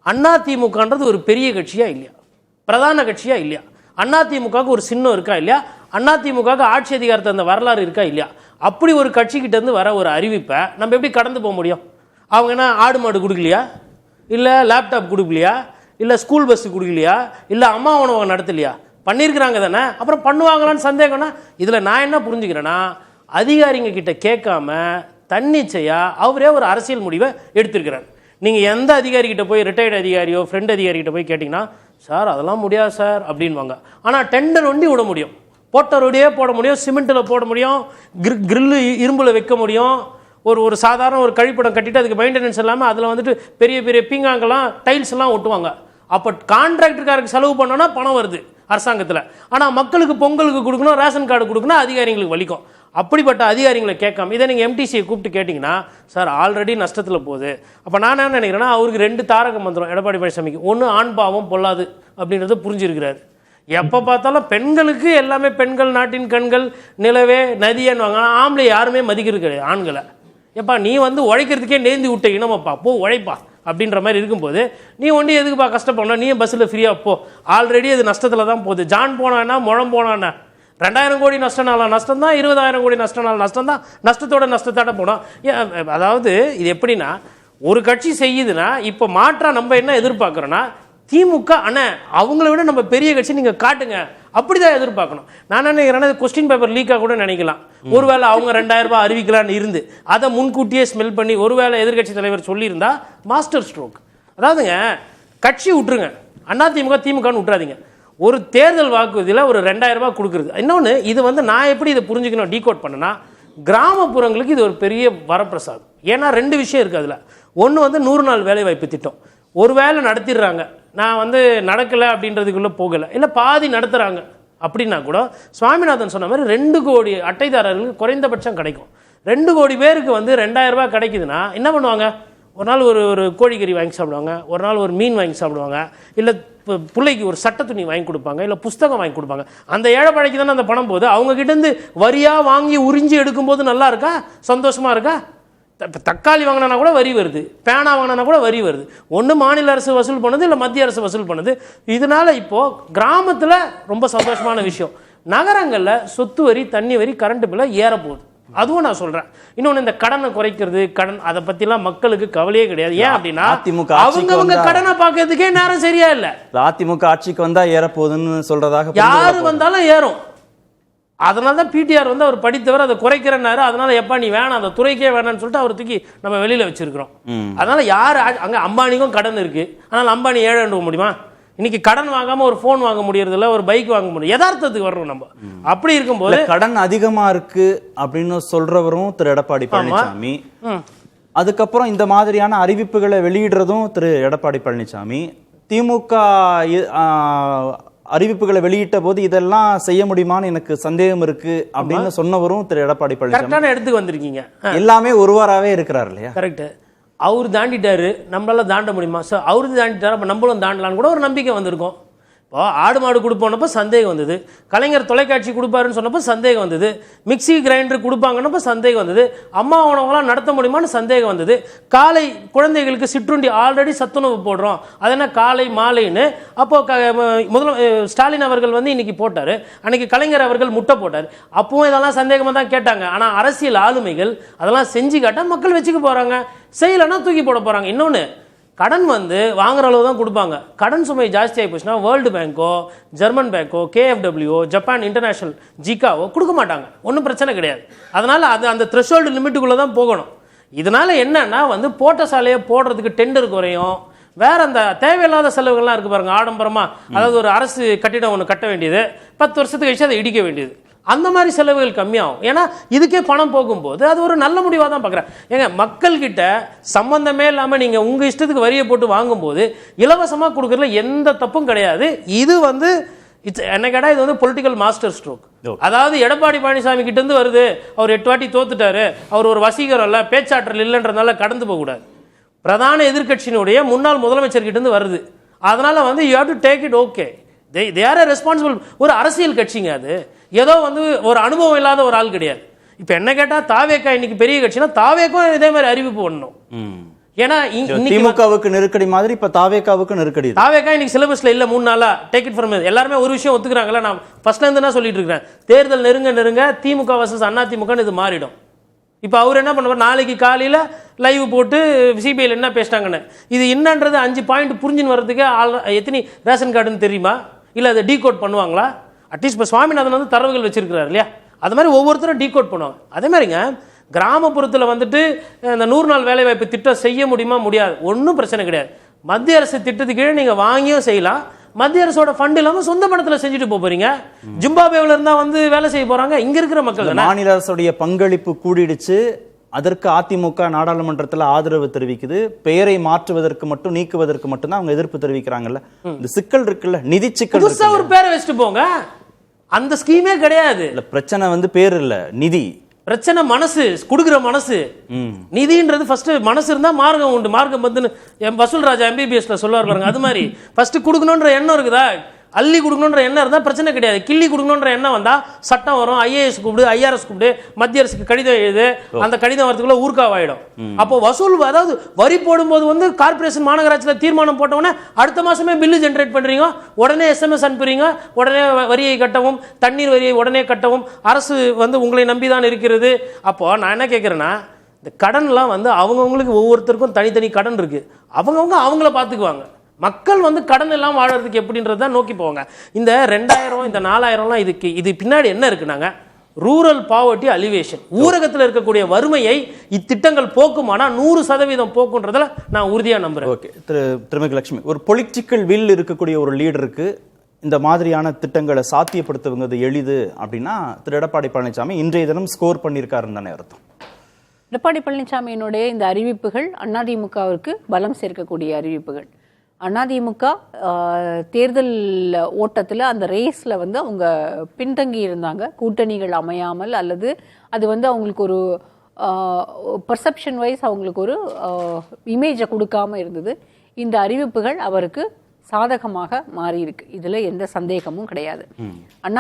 அதிமுகன்றது ஒரு பெரிய கட்சியாக இல்லையா, பிரதான கட்சியாக இல்லையா, அதிமுகவுக்கு ஒரு சின்னம் இருக்கா இல்லையா, அதிமுகவுக்கு ஆட்சி அதிகாரத்தை அந்த வரலாறு இருக்கா இல்லையா, அப்படி ஒரு கட்சிக்கிட்டேருந்து வர ஒரு அறிவிப்பை நம்ம எப்படி கடந்து போக முடியும்? அவங்க என்ன ஆடு மாடு கொடுக்கலையா, இல்லை லேப்டாப் கொடுக்கலையா, இல்லை ஸ்கூல் பஸ்ஸு கொடுக்கலையா, இல்லை அம்மா உணவகம் நடத்தலையா? பண்ணியிருக்கிறாங்க தானே. அப்புறம் பண்ணுவாங்களான்னு சந்தேகம்னா இதில் நான் என்ன புரிஞ்சுக்கிறேன்னா, அதிகாரிங்க கிட்ட கேட்காம தன்னிச்சையாக அவரே ஒரு அரசியல் முடிவை எடுத்திருக்கிறார். நீங்கள் எந்த அதிகாரிகிட்ட போய், ரிட்டையர்டு அதிகாரியோ ஃப்ரெண்ட் அதிகாரிகிட்ட போய் கேட்டிங்கன்னா, சார் அதெல்லாம் முடியாது சார் அப்படின்வாங்க. ஆனால் டெண்டர் ஒண்டி விட முடியும், போட்ட ரோடியே போட முடியும், சிமெண்ட்டில் போட முடியும், கிரில்லு இரும்பில் வைக்க முடியும், ஒரு சாதாரண ஒரு கழிப்பிடம் கட்டிட்டு அதுக்கு மெயின்டெனன்ஸ் இல்லாமல் அதில் வந்துட்டு பெரிய பெரிய பீங்காங்கெல்லாம் டைல்ஸ் எல்லாம் ஒட்டுவாங்க. அப்போ கான்ட்ராக்டருக்காருக்கு செலவு பண்ணோன்னா பணம் வருது அரசாங்கத்தில். ஆனால் மக்களுக்கு பொங்கலுக்கு கொடுக்கணும், ரேஷன் கார்டு கொடுக்கணும், அதிகாரிகளுக்கு வலிக்கும். அப்படிப்பட்ட அதிகாரிகளை கேட்காம இதை நீங்கள் எம்டிசியை கூப்பிட்டு கேட்டிங்கன்னா, சார் ஆல்ரெடி நஷ்டத்தில் போகுது. அப்போ நான் என்ன நினைக்கிறேன்னா, அவருக்கு 2 தாரக மந்திரம் எடப்பாடி பழனிசாமிக்கு. ஒன்று ஆண் பாவம் பொல்லாது அப்படின்றத புரிஞ்சிருக்கிறாரு. எப்போ பார்த்தாலும் பெண்களுக்கு எல்லாமே பெண்கள் நாட்டின் கண்கள் நிலவே நதியன்னுவாங்க. ஆனால் ஆம்பளை யாருமே மதிக்கிறது கிடையாது ஆண்களை. எப்பா நீ வந்து உழைக்கிறதுக்கே நேர்ந்து விட்ட இனமப்பா, போ உழைப்பா அப்படின்ற மாதிரி இருக்கும்போது நீ ஒண்டி எதுக்குப்பா கஷ்டப்படணும், நீ பஸ்ஸில் ஃப்ரீயாக போ. ஆல்ரெடி அது நஷ்டத்தில் தான் போகுது. ஜான் போனான்னா முழம் போனான்னா 2000 கோடி நஷ்டனால நஷ்டம் தான், 20,000 கோடி நஷ்டனால நஷ்டம் தான், நஷ்டத்தோட நஷ்டத்தாட போனோம். அதாவது இது எப்படின்னா, ஒரு கட்சி செய்யுதுன்னா இப்போ மாற்றா நம்ம என்ன எதிர்பார்க்குறோன்னா, திமுக அண்ணா அவங்கள விட நம்ம பெரிய கட்சி நீங்கள் காட்டுங்க அப்படிதான் எதிர்பார்க்கணும். நான் நினைக்கிறேன்னா கொஸ்டின் பேப்பர் லீக்காக கூட நினைக்கலாம். ஒருவேளை அவங்க 2000 ரூபாய் அறிவிக்கலான்னு இருந்து அதை முன்கூட்டியே ஸ்மெல் பண்ணி ஒருவேளை எதிர்கட்சி தலைவர் சொல்லியிருந்தா மாஸ்டர் ஸ்ட்ரோக். அதாவதுங்க கட்சி விட்டுருங்க, அண்ணா திமுக திமுகன்னு விட்டுறாதீங்க. ஒரு தேர்தல் வாக்குறுதியில் ஒரு 2000 ரூபாய் கொடுக்குறது. இன்னொன்று இது வந்து நான் எப்படி இதை புரிஞ்சுக்கணும் டீகோட் பண்ணனா, கிராமப்புறங்களுக்கு இது ஒரு பெரிய வரப்பிரசாதம். ஏன்னா 2 விஷயம் இருக்குது அதில். ஒன்று வந்து 100 நாள் வேலைவாய்ப்பு திட்டம். ஒரு வேலை நடத்திடுறாங்க, நான் வந்து நடக்கலை அப்படின்றதுக்குள்ளே போகலை, இல்லை பாதி நடத்துகிறாங்க அப்படின்னா கூட சுவாமிநாதன் சொன்ன மாதிரி 2 கோடி அட்டைதாரர்களுக்கு குறைந்தபட்சம் கிடைக்கும். 2 கோடி பேருக்கு வந்து 2000 ரூபாய் கிடைக்குதுன்னா என்ன பண்ணுவாங்க? ஒரு நாள் ஒரு கோழிக்கறி வாங்கி சாப்பிடுவாங்க, ஒரு நாள் ஒரு மீன் வாங்கி சாப்பிடுவாங்க, இல்லை பிள்ளைக்கு ஒரு சட்ட துணி வாங்கி கொடுப்பாங்க, இல்லை புஸ்தகம் வாங்கி கொடுப்பாங்க. அந்த ஏழை பழைக்கு தானே அந்த பணம் போகுது. அவங்க கிட்டேருந்து வரியாக வாங்கி உறிஞ்சி எடுக்கும்போது நல்லா இருக்கா, சந்தோஷமாக இருக்கா? இப்போ தக்காளி வாங்கினா கூட வரி வருது, பேனா வாங்கினா கூட வரி வருது. ஒன்று மாநில அரசு வசூல் பண்ணுது, இல்லை மத்திய அரசு வசூல் பண்ணுது. இதனால இப்போது கிராமத்தில் ரொம்ப சந்தோஷமான விஷயம். நகரங்களில் சொத்து வரி, தண்ணி வரி, கரண்ட் பில்லை ஏறப்போகுது. அதுவும் நான் சொல்றேன். இன்னொன்று இந்த கடனை குறைக்கிறது, கடன் அதை பற்றிலாம் மக்களுக்கு கவலையே கிடையாது. ஏன் அப்படின்னா அவங்க கடனை பார்க்கறதுக்கே நேரம் சரியா இல்லை. அதிமுக ஆட்சிக்கு வந்தா ஏறப்போகுதுன்னு சொல்றதாக யாரு வந்தாலும் ஏறும். அதனால தான் பிடிஆர் வந்து அவர் படித்தவர், அதை குறைக்கிறனாரு. அதனால எப்பா நீ வேணாம், அந்த துறைக்கே வேணாம்னு சொல்லிட்டு அவர் தூக்கி நம்ம வெளியில வச்சிருக்கிறோம். அதனால யார் அங்க அம்பானிக்கும் கடன் இருக்கு, ஆனால் அம்பானி ஏழை முடியுமா? இன்னைக்கு கடன் வாங்காம ஒரு போன் வாங்க முடியறது இல்ல, ஒரு பைக் வாங்க முடியும். யதார்த்தத்துக்கு வரணும் நம்ம. அப்படி இருக்கும்போது கடன் அதிகமா இருக்கு அப்படின்னு சொல்றவரும் திரு எடப்பாடி பழனிசாமி. அதுக்கப்புறம் இந்த மாதிரியான அறிவிப்புகளை வெளியிடுறதும் திரு எடப்பாடி பழனிசாமி. திமுக அறிவிப்புகளை வெளியிட்ட போது இதெல்லாம் செய்ய முடியுமான்னு எனக்கு சந்தேகம் இருக்கு அப்படின்னு சொன்னவரும் திரு எடப்பாடி பழனிசாமி. எடுத்துக்கு வந்திருக்கீங்க. எல்லாமே ஒருவாராவே இருக்கிறார் இல்லையா? கரெக்ட். அவரு தாண்டிட்டாரு, நம்மளால தாண்ட முடியுமா? சார் அவரு தாண்டிட்டாரு, அப்போ நம்மளும் தாண்டலான்னு கூட ஒரு நம்பிக்கை வந்திருக்கும். இப்போ ஆடு மாடு கொடுப்போனப்போ சந்தேகம் வந்தது, கலைஞர் தொலைக்காட்சி கொடுப்பாருன்னு சொன்னப்போ சந்தேகம் வந்தது, மிக்சி கிரைண்டர் கொடுப்பாங்கன்னப்போ சந்தேகம் வந்தது, அம்மா உணவெல்லாம் நடத்த முடியுமான்னு சந்தேகம் வந்தது, காலை குழந்தைகளுக்கு சிற்றுண்டி ஆல்ரெடி சத்துணவு போடுறோம், அது என்ன காலை மாலைன்னு. அப்போ ஸ்டாலின் அவர்கள் வந்து இன்னைக்கு போட்டாரு, அன்னைக்கு கலைஞர் அவர்கள் முட்டை போட்டார். அப்பவும் இதெல்லாம் சந்தேகமாக தான் கேட்டாங்க. ஆனால் அரசியல் ஆளுமைகள் அதெல்லாம் செஞ்சு காட்டால் மக்கள் வச்சுக்க போறாங்க, செய்யலைன்னா தூக்கி போட போறாங்க. இன்னொன்று, கடன் வந்து வாங்குற அளவு தான் கொடுப்பாங்க. கடன் சுமை ஜாஸ்தியாகி போச்சுன்னா world பேங்கோ, German பேங்கோ, KFW, Japan international ஜிகாவோ கொடுக்க மாட்டாங்க. ஒன்றும் பிரச்சனை கிடையாது. அதனால அது அந்த த்ரெஷோல்டு லிமிட்டுக்குள்ளே தான் போகணும். இதனால என்னன்னா வந்து போட்ட சாலையை போடுறதுக்கு டெண்டர் குறையும், வேற அந்த தேவையில்லாத செலவுகள்லாம் இருக்கு பாருங்க. ஆடம்பரமா, அதாவது ஒரு அரசு கட்டிடம் ஒன்று கட்ட வேண்டியது 10 வருஷத்துக்கு கழிச்சு அதை இடிக்க வேண்டியது, அந்த மாதிரி செலவுகள் கம்மியாகும். ஏன்னா இதுக்கே பணம் போகும்போது அது ஒரு நல்ல முடிவாக தான் பார்க்குறேன். ஏங்க மக்கள்கிட்ட சம்பந்தமே இல்லாமல் நீங்கள் உங்கள் இஷ்டத்துக்கு வரியை போட்டு வாங்கும்போது இலவசமாக கொடுக்குறதுல எந்த தப்பும் கிடையாது. இது வந்து என்ன கேட்டால் இது வந்து பொலிட்டிக்கல் மாஸ்டர் ஸ்ட்ரோக். அதாவது எடப்பாடி பழனிசாமி கிட்ட இருந்து வருது, அவர் 8 வாட்டி தோத்துட்டாரு, அவர் ஒரு வசீகரம் இல்லை, பேச்சாற்றல் இல்லைன்றதுனால கடந்து போகக்கூடாது. பிரதான எதிர்கட்சியினுடைய முன்னாள் முதலமைச்சர் கிட்ட இருந்து வருது. அதனால வந்து you have to take it. Okay, they are responsible. ஒரு அரசியல் கட்சிங்க, அது ஏதோ வந்து ஒரு அனுபவம் இல்லாத ஒரு ஆள் கிடையாது. இப்ப என்ன கேட்டா தாவேக்கா இன்னைக்கு பெரிய கட்சினா தாவேக்கும் இதே மாதிரி அறிவிப்பு பண்ணணும். ஏன்னா திமுகவுக்கு நெருக்கடி மாதிரி இப்ப தாவேக்காவுக்கு நெருக்கடி. தாவேக்கா இன்னைக்கு சிலபஸ்ல இல்ல, 3 நாளா டேக் இட் ஃப்ரம் எல்லாருமே ஒரு விஷயம் ஒத்துக்கிறாங்கல்ல. நான் ஃபர்ஸ்ட்ல இருந்து நான் சொல்லிட்டு இருக்கேன், தேர்தல் நெருங்க திமுக வர்சஸ் அண்ணா திமுக இது மாறிடும். இப்போ அவர் என்ன பண்ணுவார், நாளைக்கு காலையில் லைவ் போட்டு சிபிஐயில் என்ன பேசிட்டாங்கன்னு, இது என்னன்றது 5 பாயிண்ட் புரிஞ்சுன்னு வர்றதுக்கு எத்தனை ரேஷன் கார்டுன்னு தெரியுமா? இல்லை அதை டீகோட் பண்ணுவாங்களா? அட்லீஸ்ட் இப்போ சுவாமிநாதன் வந்து தரவுகள் வச்சிருக்கிறார் இல்லையா, அது மாதிரி ஒவ்வொருத்தரும் டீகோட் பண்ணுவாங்க. அதே மாதிரிங்க கிராமப்புறத்தில் வந்துட்டு இந்த 100 நாள் வேலைவாய்ப்பு திட்டம் செய்ய முடியுமா? முடியாது, ஒன்றும் பிரச்சனை கிடையாது. மத்திய அரசு திட்டத்துக்கு கீழே நீங்கள் வாங்கியும் செய்யலாம். மத்திய அரசோட ஃபண்ட் இல்லாம சொந்த பணத்துல செஞ்சுட்டு போறீங்க. ஜிம்பாப்வேல இருந்தா வந்து வேலை செய்ய போறாங்க. இங்க இருக்கிற மக்கள் மாநில அரசுடைய பங்களிப்பு கூடிடுச்சு, அதற்கு அதிமுக நாடாளுமன்றத்தில் ஆதரவு தெரிவிக்குது. பெயரை மாற்றுவதற்கு மட்டும், நீக்குவதற்கு மட்டும்தான் அவங்க எதிர்ப்பு தெரிவிக்கிறாங்கல்ல. இந்த சிக்கல் இருக்குல்ல, நிதி சிக்கல் புதுசா ஒரு பேரை வச்சுட்டு போங்க, அந்த ஸ்கீமே கிடையாது. இல்ல, பிரச்சனை வந்து பேர் இல்ல, நிதி பிரச்சனை. மனசு கொடுக்குற மனசு. நிதின்றது ஃபர்ஸ்ட் மனசு இருந்தா மார்க்கம் உண்டு. மார்க்கம் வந்து என் வசூல் ராஜா MBBSல சொல்லுவார் பாருங்க, அது மாதிரி ஃபர்ஸ்ட் கொடுக்கணுன்ற எண்ணம் இருக்குதா, அள்ளி கொடுக்கணுன்ற எண்ணம் இருந்தால் பிரச்சனை கிடையாது. கிள்ளி கொடுக்கணுன்ற எண்ணம் வந்தால் சட்டம் வரும். IAS கூப்பிடு, IRS கூப்பிடு, மத்திய அரசுக்கு கடிதம் எழுது, அந்த கடிதம் வரதுக்குள்ள ஊர்காவாயிடும். அப்போ வசூல், அதாவது வரி போடும்போது வந்து கார்பரேஷன் மாநகராட்சியில் தீர்மானம் போட்டவுடனே அடுத்த மாசமே பில்லு ஜென்ரேட் பண்றீங்க, உடனே SMS அனுப்புறீங்க, உடனே வரியை கட்டவும், தண்ணீர் வரியை உடனே கட்டவும் அரசு வந்து உங்களை நம்பி தான் இருக்கிறது. அப்போ நான் என்ன கேட்குறேன்னா, இந்த கடன்லாம் வந்து அவங்கவுங்களுக்கு ஒவ்வொருத்தருக்கும் தனித்தனி கடன் இருக்கு, அவங்கவுங்க அவங்கள பார்த்துக்குவாங்க. மக்கள் வந்து கடன் எல்லாம் வாழறதுக்கு எப்படின்றத நோக்கி போவாங்க. இந்த 2000 இந்த 4000லாம் இது பின்னாடி என்ன இருக்குனாங்க, ரூரல் பாவர்ட்டி அலிவேஷன். ஊரகத்தில் இருக்கக்கூடிய வறுமையை இத்திட்டங்கள் போக்குமானா 100% போக்குன்றதுல நான் உறுதியா நம்புறேன். ஓகே, திருமதி லட்சுமி, ஒரு பொலிட்டிக்கல் வில் இருக்கக்கூடிய ஒரு லீடருக்கு இந்த மாதிரியான திட்டங்களை சாத்தியப்படுத்துவது எளிது அப்படின்னா திரு எடப்பாடி பழனிசாமி இன்றைய தினம் ஸ்கோர் பண்ணியிருக்காருன்னு தானே அர்த்தம்? எடப்பாடி பழனிசாமியினுடைய இந்த அறிவிப்புகள் அதிமுகவிற்கு பலம் சேர்க்கக்கூடிய அறிவிப்புகள். அதிமுக தேர்தல் ஓட்டத்தில் அந்த ரேஸில் வந்து அவங்க பின்தங்கி இருந்தாங்க, கூட்டணிகள் அமையாமல், அல்லது அது வந்து அவங்களுக்கு ஒரு பர்செப்ஷன் வைஸ் அவங்களுக்கு ஒரு இமேஜை கொடுக்காம இருந்தது. இந்த அறிவிப்புகள் அவருக்கு சாதகமாக மாறியிருக்கு, இதில் எந்த சந்தேகமும் கிடையாது.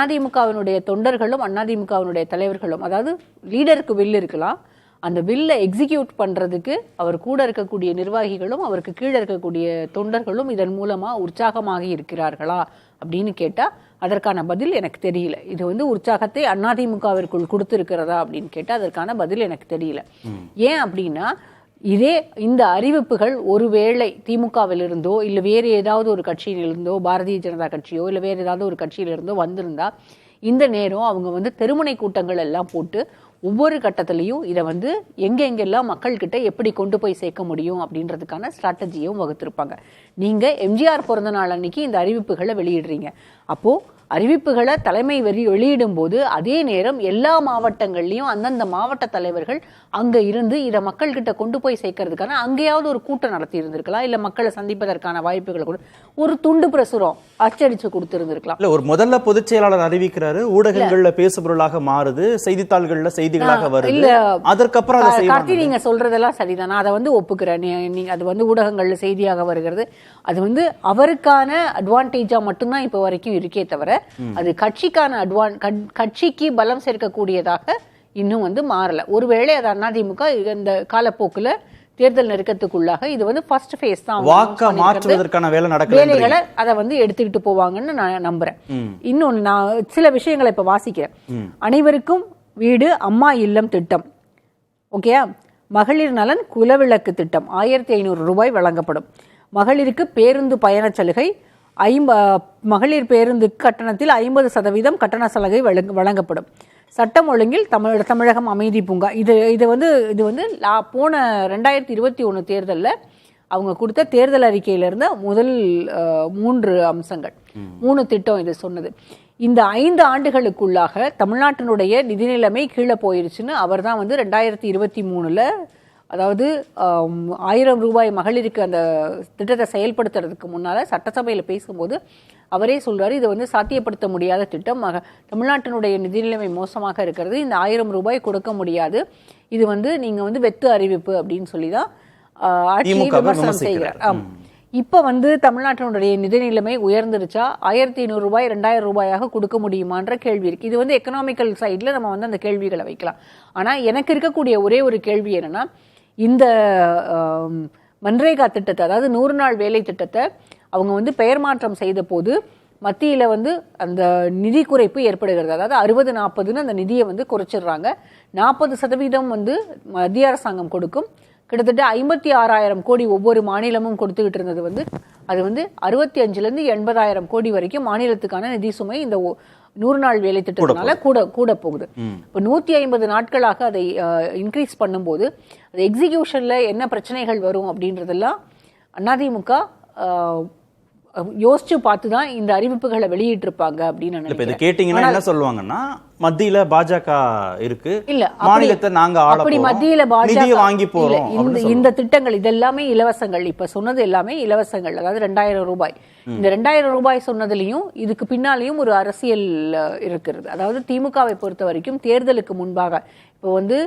அதிமுகவினுடைய தொண்டர்களும் அதிமுகவினுடைய தலைவர்களும், அதாவது லீடருக்கு வில் இருக்கலாம், அந்த வில்லை எக்ஸிக்யூட் பண்ணுறதுக்கு அவர் கூட இருக்கக்கூடிய நிர்வாகிகளும் அவருக்கு கீழே இருக்கக்கூடிய தொண்டர்களும் இதன் மூலமாக உற்சாகமாக இருக்கிறார்களா அப்படின்னு கேட்டால் அதற்கான பதில் எனக்கு தெரியல. இது வந்து உற்சாகத்தை அதிமுகவிற்குள் கொடுத்துருக்கிறதா அப்படின்னு கேட்டால் அதற்கான பதில் எனக்கு தெரியல. ஏன் அப்படின்னா, இந்த அறிவிப்புகள் ஒருவேளை திமுகவிலிருந்தோ இல்லை வேறு ஏதாவது ஒரு கட்சியிலிருந்தோ, பாரதிய ஜனதா கட்சியோ இல்லை வேறு ஏதாவது ஒரு கட்சியிலிருந்தோ வந்திருந்தா இந்த நேரம் அவங்க வந்து தெருமுனை கூட்டங்கள் எல்லாம் போட்டு ஒவ்வொரு கட்டத்திலையும் இதை வந்து எங்கெங்கெல்லாம் மக்கள்கிட்ட எப்படி கொண்டு போய் சேர்க்க முடியும் அப்படின்றதுக்கான ஸ்ட்ராட்டஜியும் வகுத்திருப்பாங்க. நீங்கள் எம்ஜிஆர் பிறந்த நாள் அன்னைக்கு இந்த அறிவிப்புகளை வெளியிடுறீங்க, அப்போது அறிவிப்புகளை தலைமை வெளியிடும் போது அதே நேரம் எல்லா மாவட்டங்கள்லையும் அந்தந்த மாவட்ட தலைவர்கள் அங்கே இருந்து இதை மக்கள்கிட்ட கொண்டு போய் சேர்க்கறதுக்கான அங்கேயாவது ஒரு கூட்டம் நடத்தி இருந்திருக்கலாம், இல்லை மக்களை சந்திப்பதற்கான வாய்ப்புகளை கூட ஒரு துண்டு பிரசுரம் அச்சடிச்சு கொடுத்துருந்துருக்கலாம். இல்லை, ஒரு முதல்ல பொதுச் செயலாளர் அறிவிக்கிறாரு, ஊடகங்கள்ல பேசுபொருளாக மாறுது, செய்தித்தாள்கள்ல செய்திகளாக வருது. இல்ல, அதற்கப்புறம் கார்த்தி நீங்க சொல்றதெல்லாம் சரிதான், நான் அதை வந்து ஒப்புக்கிறேன். நீங்க அது வந்து ஊடகங்கள்ல செய்தியாக வருகிறது, அது வந்து அவருக்கான அட்வான்டேஜா மட்டும்தான் இப்போ வரைக்கும் இருக்கே தவிர அது கட்சிக்கான கட்சிக்கு பலம் சேர்க்கக்கூடியதாக இன்னும் வந்து மாறல. ஒருவேளை அது அதிமுக இந்த காலப்போக்குல தேர்தல் நெருக்கத்துக்குள்ளாக இது வந்து ஃபர்ஸ்ட் ஃபேஸ் தான், வாக்க மாற்றுவதற்கான வேலைகளை அதை வந்து எடுத்துக்கிட்டு போவாங்கன்னு நான் நம்புறேன். இன்னொன்னு நான் சில விஷயங்களை இப்ப வாசிக்கிறேன். அனைவருக்கும் வீடு அம்மா இல்லம் திட்டம், ஓகேயா, மகளிர் நலன் குலவிளக்கு திட்டம் 1500 ரூபாய் வழங்கப்படும். மகளிருக்கு பேருந்து பயண சலுகை, மகளிர் பேருந்து கட்டணத்தில் 50% கட்டண சலுகை வழங்கப்படும். சட்டம் ஒழுங்கில் தமிழகம் அமைதி பூங்கா. இது வந்து போன 2021 தேர்தலில் அவங்க கொடுத்த தேர்தல் அறிக்கையிலிருந்த முதல் 3 அம்சங்கள், 3 திட்டம் இது சொன்னது. இந்த 5 ஆண்டுகளுக்குள்ளாக தமிழ்நாட்டினுடைய நிதி நிலைமை கீழே போயிருச்சுன்னு அவர் தான் வந்து 2023 அதாவது 1000 ரூபாய் மகளிருக்கு அந்த திட்டத்தை செயல்படுத்துறதுக்கு முன்னால் சட்டசபையில் பேசும்போது அவரே சொல்றாரு, இது வந்து சாத்தியப்படுத்த முடியாத திட்டம், தமிழ்நாட்டினுடைய நிதி நிலைமை மோசமாக இருக்கிறது, இந்த 1000 ரூபாய் கொடுக்க முடியாது, இது வந்து நீங்க வந்து வெத்து அறிவிப்பு அப்படின்னு சொல்லி தான் ஆட்சியை விமர்சனம் செய்கிறார். இப்ப வந்து தமிழ்நாட்டினுடைய நிதி நிலைமை உயர்ந்துருச்சா, 1500 ரூபாய் 2000 ரூபாயாக கொடுக்க முடியுமான்ற கேள்வி இருக்கு. இது வந்து எக்கனாமிக்கல் சைட்ல நம்ம வந்து அந்த கேள்விகளை வைக்கலாம். ஆனா எனக்கு இருக்கக்கூடிய ஒரே ஒரு கேள்வி என்னன்னா, இந்த மன்ரேகா திட்டத்தை, அதாவது 100 நாள் வேலை திட்டத்தை அவங்க வந்து பெயர் மாற்றம் செய்த போது மத்தியில் வந்து அந்த நிதி குறைப்பு ஏற்படுகிறது. அதாவது 60-40ன்னு அந்த நிதியை வந்து குறைச்சிடுறாங்க. 40% வந்து மத்திய அரசாங்கம் கொடுக்கும். கிட்டத்தட்ட 56,000 கோடி ஒவ்வொரு மாநிலமும் கொடுத்துக்கிட்டு இருந்தது வந்து அது வந்து 65,000 to 80,000 கோடி வரைக்கும் மாநிலத்துக்கான நிதி சுமை இந்த 100 நாள் வேலை திட்டத்தினால கூட போகுது. இப்போ 150 நாட்களாக அதை இன்க்ரீஸ் பண்ணும்போது அது எக்ஸிகியூஷன்ல என்ன பிரச்சனைகள் வரும் அப்படின்றதெல்லாம் அதிமுக யோசிச்சு பார்த்து தான் இந்த அறிவிப்புகளை வெளியிட்டிருப்பாங்க அப்படின்னு நான் இப்ப இதை நினைக்கிறேன். கேட்டீங்கன்னா என்ன சொல்லுவாங்கன்னா மத்தியில பாஜக இருக்கு, இல்ல மாநிலத்தை நாங்க ஆள அப்படி போறோம், மத்தியில நிதியை பாஜக வாங்கி போறோம் இந்த அப்படின்னு இந்த திட்டங்கள் இதெல்லாமே இலவசங்கள். இப்ப சொன்னது எல்லாமே இலவசங்கள், அதாவது 2000 ரூபாய். இந்த 2000 ரூபாய் சொன்னதுலயும் இதுக்கு பின்னாலேயும் ஒரு அரசியல் இருக்கிறது. அதாவது திமுகவை பொறுத்த வரைக்கும் தேர்தலுக்கு முன்பாக இப்போ வந்து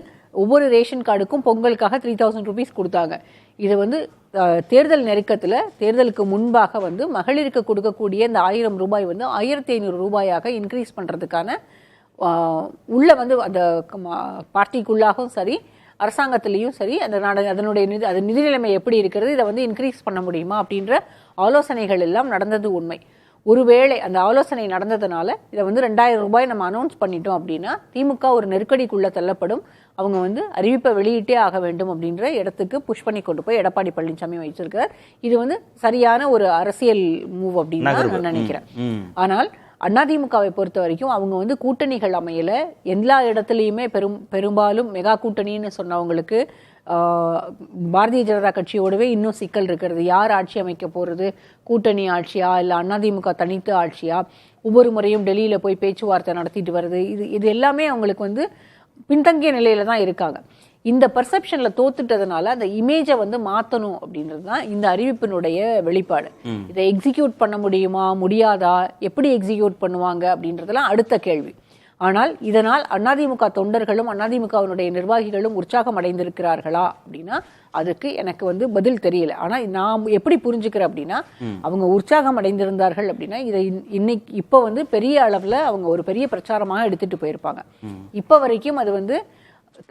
ஒவ்வொரு ரேஷன் கார்டுக்கும் பொங்கலுக்காக 3000 ருபீஸ் கொடுத்தாங்க. இது வந்து தேர்தல் நெருக்கத்துல தேர்தலுக்கு முன்பாக வந்து மகளிருக்கு கொடுக்கக்கூடிய இந்த 1000 ரூபாய் வந்து 1500 ரூபாயாக இன்க்ரீஸ் பண்றதுக்கான உள்ள வந்து அந்த பார்ட்டிக்குள்ளாகவும் சரி அரசாங்கத்திலையும் சரி அதனுடைய நிதி நிலைமை எப்படி இருக்கிறது, இதை வந்து இன்க்ரீஸ் பண்ண முடியுமா அப்படின்ற ஆலோசனைகள் எல்லாம் நடந்தது உண்மை. ஒருவேளை அந்த ஆலோசனை நடந்ததுனால இதை வந்து 2000 ரூபாய் நம்ம அனௌன்ஸ் பண்ணிட்டோம் அப்படின்னா திமுக ஒரு நெருக்கடிக்குள்ள தள்ளப்படும், அவங்க வந்து அறிவிப்பை வெளியிட்டே ஆக வேண்டும் அப்படின்ற இடத்துக்கு புஷ் பண்ணி கொண்டு போய் எடப்பாடி பழனிசாமி வச்சிருக்கார். இது வந்து சரியான ஒரு அரசியல் மூவ் அப்படின்னு நான் நினைக்கிறேன். ஆனால் அதிமுகவை பொறுத்த வரைக்கும் அவங்க வந்து கூட்டணிகள் அமையல. எல்லா இடத்துலையுமே பெரும்பாலும் மெகா கூட்டணின்னு சொன்னவங்களுக்கு பாரதிய ஜனதா கட்சியோடவே இன்னும் சிக்கல் இருக்கிறது. யார் ஆட்சி அமைக்க போறது, கூட்டணி ஆட்சியா இல்ல அதிமுக தனித்து ஆட்சியா, ஒவ்வொரு முறையும் டெல்லியில போய் பேச்சுவார்த்தை நடத்திட்டு வருது, இது எல்லாமே அவங்களுக்கு வந்து பின்தங்கிய நிலையில தான் இருக்காங்க. இந்த பர்செப்ஷன்ல தோத்துட்டதுனால அந்த இமேஜை வந்து மாத்தணும் அப்படின்றது தான் இந்த அறிவிப்பினுடைய வெளிப்பாடு. இதை எக்ஸிக்யூட் பண்ண முடியுமா முடியாதா, எப்படி எக்ஸிக்யூட் பண்ணுவாங்க அப்படின்றதெல்லாம் அடுத்த கேள்வி. ஆனால் இதனால் அதிமுக தொண்டர்களும் அதிமுகவினுடைய நிர்வாகிகளும் உற்சாகம் அடைந்திருக்கிறார்களா அப்படின்னா அதுக்கு எனக்கு வந்து பதில் தெரியல. ஆனா நான் எப்படி புரிஞ்சுக்கிறேன் அப்படின்னா அவங்க உற்சாகம் அடைந்திருந்தார்கள் அப்படின்னா இதை இன்னைக்கு இப்ப வந்து பெரிய அளவுல அவங்க ஒரு பெரிய பிரச்சாரமாக எடுத்துட்டு போயிருப்பாங்க. இப்ப வரைக்கும் அது வந்து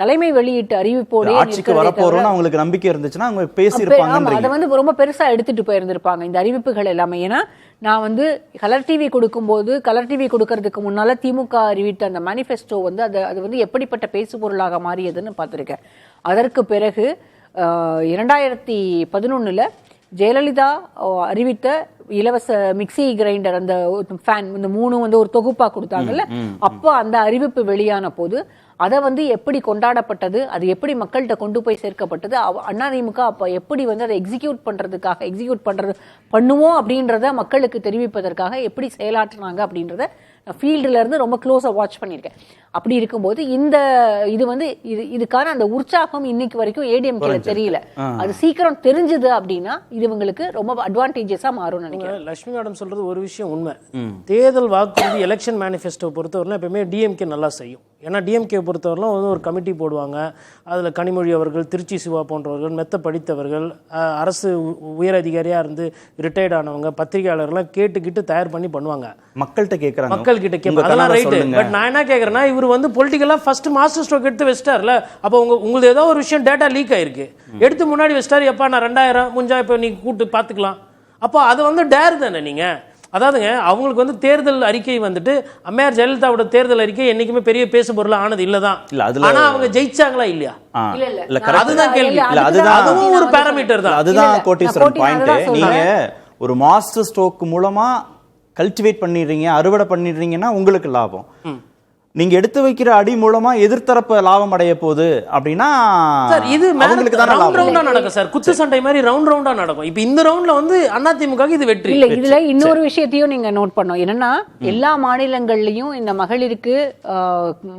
தலைமை வெளியிட்டு அறிவிப்போட ஆட்சிக்கு வரப்போறோம்னு அவங்களுக்கு நம்பிக்கை இருந்துச்சுன்னா அவங்க பேசியிருப்பாங்க. அதை வந்து ரொம்ப பெருசா எடுத்துட்டு போயிருந்திருப்பாங்க இந்த அறிவிப்புகள் எல்லாமே. ஏன்னா நான் வந்து கலர் டிவி கொடுக்கும்போது கலர் டிவி கொடுக்கறதுக்கு முன்னால திமுக அறிவித்த அந்த மேனிஃபெஸ்டோ வந்து அது வந்து எப்படிப்பட்ட பேசு பொருளாக மாறியதுன்னு பார்த்திருக்கேன். அதற்கு பிறகு 2011 ஜெயலலிதா அறிவித்த இலவச மிக்சி கிரைண்டர் அந்த ஃபேன் இந்த 3 வந்து ஒரு தொகுப்பா கொடுத்தாங்கல்ல, அப்போ அந்த அறிவிப்பு வெளியான போது அதை வந்து எப்படி கொண்டாடப்பட்டது, அது எப்படி மக்கள்கிட்ட கொண்டு போய் சேர்க்கப்பட்டது, அதிமுக அப்ப எப்படி வந்து அதை எக்ஸிக்யூட் பண்ணுவோம் அப்படின்றத மக்களுக்கு தெரிவிப்பதற்காக எப்படி செயலாற்றினாங்க அப்படின்றத ஃபீல்டுல இருந்து ரொம்ப க்ளோஸா வாட்ச் பண்ணியிருக்கேன். அப்படி இருக்கும்போது இது வந்து இதுக்கான அந்த உற்சாகம் இன்னைக்கு வரைக்கும் ஏடிஎம்கேல தெரியல. அது சீக்கிரம் தெரிஞ்சது அப்படின்னா இது இவங்களுக்கு ரொம்ப அட்வான்டேஜஸா மாறும் நினைக்கிறேன். லட்சுமி மேடம் சொல்றது ஒரு விஷயம் உண்மை. தேர்தல் வாக்குறுதி எலெக்ஷன் மேனிஃபெஸ்டோ பொறுத்தவரை எப்பவுமே டிஎம்கே நல்லா செய்யும். ஏன்னா டிஎம்கே பொறுத்தவரைலாம் வந்து ஒரு கமிட்டி போடுவாங்க, அதில் கனிமொழி அவர்கள், திருச்சி சிவா போன்றவர்கள், மெத்த படித்தவர்கள், அரசு உயர் அதிகாரியாக இருந்து ரிட்டையர்ட் ஆனவங்க, பத்திரிகையாளர்கள்லாம் கேட்டுக்கிட்டு தயார் பண்ணி பண்ணுவாங்க. மக்கள்கிட்ட கேட்குறாங்க, மக்கள் கிட்ட கேட்பாங்க, அதெல்லாம் ரைட்டு. பட் நான் என்ன கேட்குறேன்னா இவர் வந்து பொலிட்டிக்கலாக ஃபர்ஸ்ட் மாஸ்டர் ஸ்ட்ரோக் எடுத்து வச்சிட்டார்ல, அப்போ உங்களுக்கு ஏதோ ஒரு விஷயம் டேட்டா லீக் ஆயிருக்கு, எடுத்து முன்னாடி வச்சிட்டாரு, எப்பா நான் 2000 முடிஞ்சா இப்போ நீ கூட்டு பார்த்துக்கலாம். அப்போ அது வந்து டேர் தானே நீங்கள். அதாவதுங்க அவங்களுக்கு வந்து தேர்தல் அறிக்கை வந்துட்டு அம்மையார் ஜெயலலிதாவோட தேர்தல் அறிக்கை என்னைக்குமே பெரிய பேசு பொருள் ஆனது இல்லதான். ஆனா அவங்க ஜெயிச்சாங்களா இல்லையா, அதுதான் கேள்வி. அதுவும் ஒரு பாராமீட்டர் தான். அதுதான் கோட்டீஸ்வரன் பாயிண்ட். நீங்க ஒரு மாஸ்டர் ஸ்ட்ரோக் மூலமா கல்டிவேட் பண்ணிடுறீங்க, அறுவடை பண்ணிடுறீங்கன்னா உங்களுக்கு லாபம். நீங்க எடுத்து வைக்கிற அடி மூலமா எதிர்த்தரப்பு லாபம் அடைய போகுது அப்படின்னா இது ரவுண்ட் ரவுண்டா நடக்கும் சார். குத்து சண்டை மாதிரி ரவுண்ட் ரவுண்டா நடக்கும். இப்போ இந்த ரவுண்ட்ல வந்து அதிமுக இது வெற்றி இல்ல. இதுல இன்னொரு விஷயத்தையும் நீங்க நோட் பண்ணோம். என்னன்னா எல்லா மாநிலங்கள்லயும் இந்த மகளிருக்கு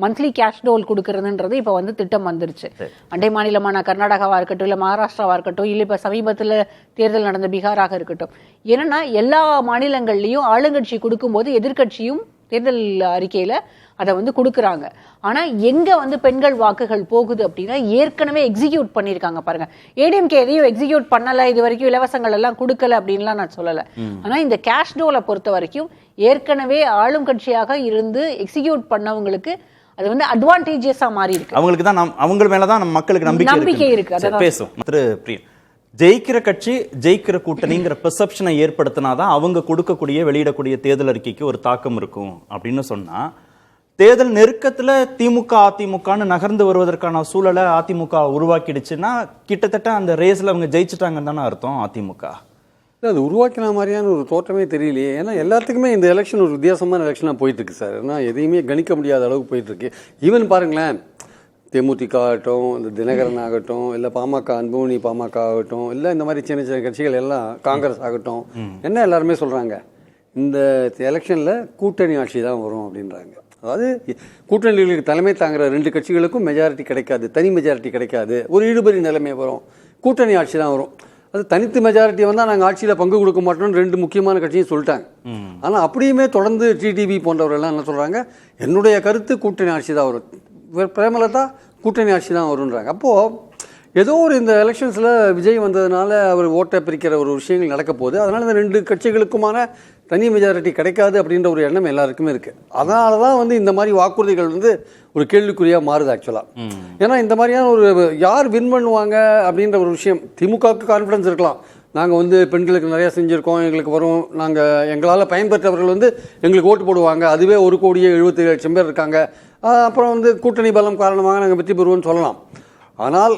மந்த்லி கேஷ் டோல் கொடுக்கறதுன்றது இப்ப வந்து திட்டம் வந்துருச்சு. அண்டை மாநிலமான கர்நாடகாவா இருக்கட்டும், இல்ல மகாராஷ்டிராவா இருக்கட்டும், இல்ல இப்ப சமீபத்துல தேர்தல் நடந்த பீகாராக இருக்கட்டும், என்னன்னா எல்லா மாநிலங்கள்லயும் ஆளுங்கட்சி கொடுக்கும்போது எதிர்கட்சியும் தேர்தல் அறிக்கையில அதை வந்து கொடுக்குறாங்க. ஆனா எங்க வந்து பெண்கள் வாக்குகள் போகுது அப்படின்னா ஏற்கனவே எக்ஸிக்யூட் பண்ணிருக்காங்க பாருங்க. ஏடிஎம்கே எதையும் எக்ஸிக்யூட் பண்ணல, இது வரைக்கும் இலவசங்கள் எல்லாம் கொடுக்கல அப்படின்லாம் நான் சொல்லல. ஆனா இந்த கேஷ் டோலை பொறுத்த வரைக்கும் ஏற்கனவே ஆளும் கட்சியாக இருந்து எக்ஸிக்யூட் பண்ணவங்களுக்கு அது வந்து அட்வான்டேஜஸா மாறி இருக்கு. அவங்களுக்கு தான் அவங்க மேலதான் நம்ம மக்களுக்கு நம்பிக்கை இருக்கு. பேசும் திரு பிரியன், ஜெயிக்கிற கட்சி ஜெயிக்கிற கூட்டணிங்கிற பெர்செப்ஷனை ஏற்படுத்தினாதான் அவங்க கொடுக்கக்கூடிய வெளியிடக்கூடிய தேர்தல் அறிக்கைக்கு ஒரு தாக்கம் இருக்கும் அப்படின்னு சொன்னா, தேர்தல் நெருக்கத்துல திமுக அதிமுகன்னு நகர்ந்து வருவதற்கான சூழலை அதிமுக உருவாக்கிடுச்சுன்னா கிட்டத்தட்ட அந்த ரேஸ்ல அவங்க ஜெயிச்சுட்டாங்கன்னு தானே அர்த்தம் அதிமுக. அது உருவாக்கின மாதிரியான ஒரு தோற்றமே தெரியலையே. ஏன்னா எல்லாத்துக்குமே இந்த எலெக்ஷன் ஒரு வித்தியாசமான எலெக்ஷனாக போயிட்டு இருக்கு சார். ஏன்னா எதையுமே கணிக்க முடியாத அளவுக்கு போயிட்டு இருக்கு. ஈவன் பாருங்களேன், தேமுதிக ஆகட்டும், இந்த தினகரன் ஆகட்டும், இல்லை பாமக அன்புமணி பாமக ஆகட்டும், இல்லை இந்த மாதிரி சின்ன சின்ன கட்சிகள் எல்லாம் காங்கிரஸ் ஆகட்டும், என்ன எல்லாருமே சொல்கிறாங்க, இந்த எலெக்ஷனில் கூட்டணி ஆட்சி தான் வரும் அப்படின்றாங்க. அதாவது கூட்டணிகளுக்கு தலைமை தாங்குற 2 கட்சிகளுக்கும் மெஜாரிட்டி கிடைக்காது, தனி மெஜாரிட்டி கிடைக்காது, ஒரு இழுபறி நிலைமை வரும், கூட்டணி ஆட்சி தான் வரும். அது தனித்து மெஜாரிட்டி வந்தால் நாங்கள் ஆட்சியில் பங்கு கொடுக்க மாட்டோம்னு 2 முக்கியமான கட்சியும் சொல்லிட்டாங்க. ஆனால் அப்படியுமே தொடர்ந்து டிடிவி போன்றவர்கள்லாம் என்ன சொல்கிறாங்க, என்னுடைய கருத்து கூட்டணி ஆட்சி தான் வரும், பிரேமலதா கூட்டணி ஆட்சி தான் வருன்றாங்க. அப்போது ஏதோ ஒரு இந்த எலெக்ஷன்ஸில் விஜய் வந்ததுனால அவர் ஓட்டை பிரிக்கிற ஒரு விஷயங்கள் நடக்க போகுது. அதனால் இந்த 2 கட்சிகளுக்குமான தனி மெஜாரிட்டி கிடைக்காது அப்படின்ற ஒரு எண்ணம் எல்லாருக்குமே இருக்குது. அதனால தான் வந்து இந்த மாதிரி வாக்குறுதிகள் வந்து ஒரு கேள்விக்குறியாக மாறுது ஆக்சுவலாக. ஏன்னா இந்த மாதிரியான ஒரு யார் வின் பண்ணுவாங்க அப்படின்ற ஒரு விஷயம், திமுகவுக்கு கான்ஃபிடன்ஸ் இருக்கலாம், நாங்கள் வந்து பெண்களுக்கு நிறையா செஞ்சுருக்கோம், எங்களுக்கு வரும், நாங்கள் எங்களால் பயன்பெற்றவர்கள் வந்து எங்களுக்கு ஓட்டு போடுவாங்க, அதுவே 1,77,00,000 பேர் இருக்காங்க, அப்புறம் வந்து கூட்டணி பலம் காரணமாக நாங்கள் வெற்றி பெறுவோம்னு சொல்லலாம். ஆனால்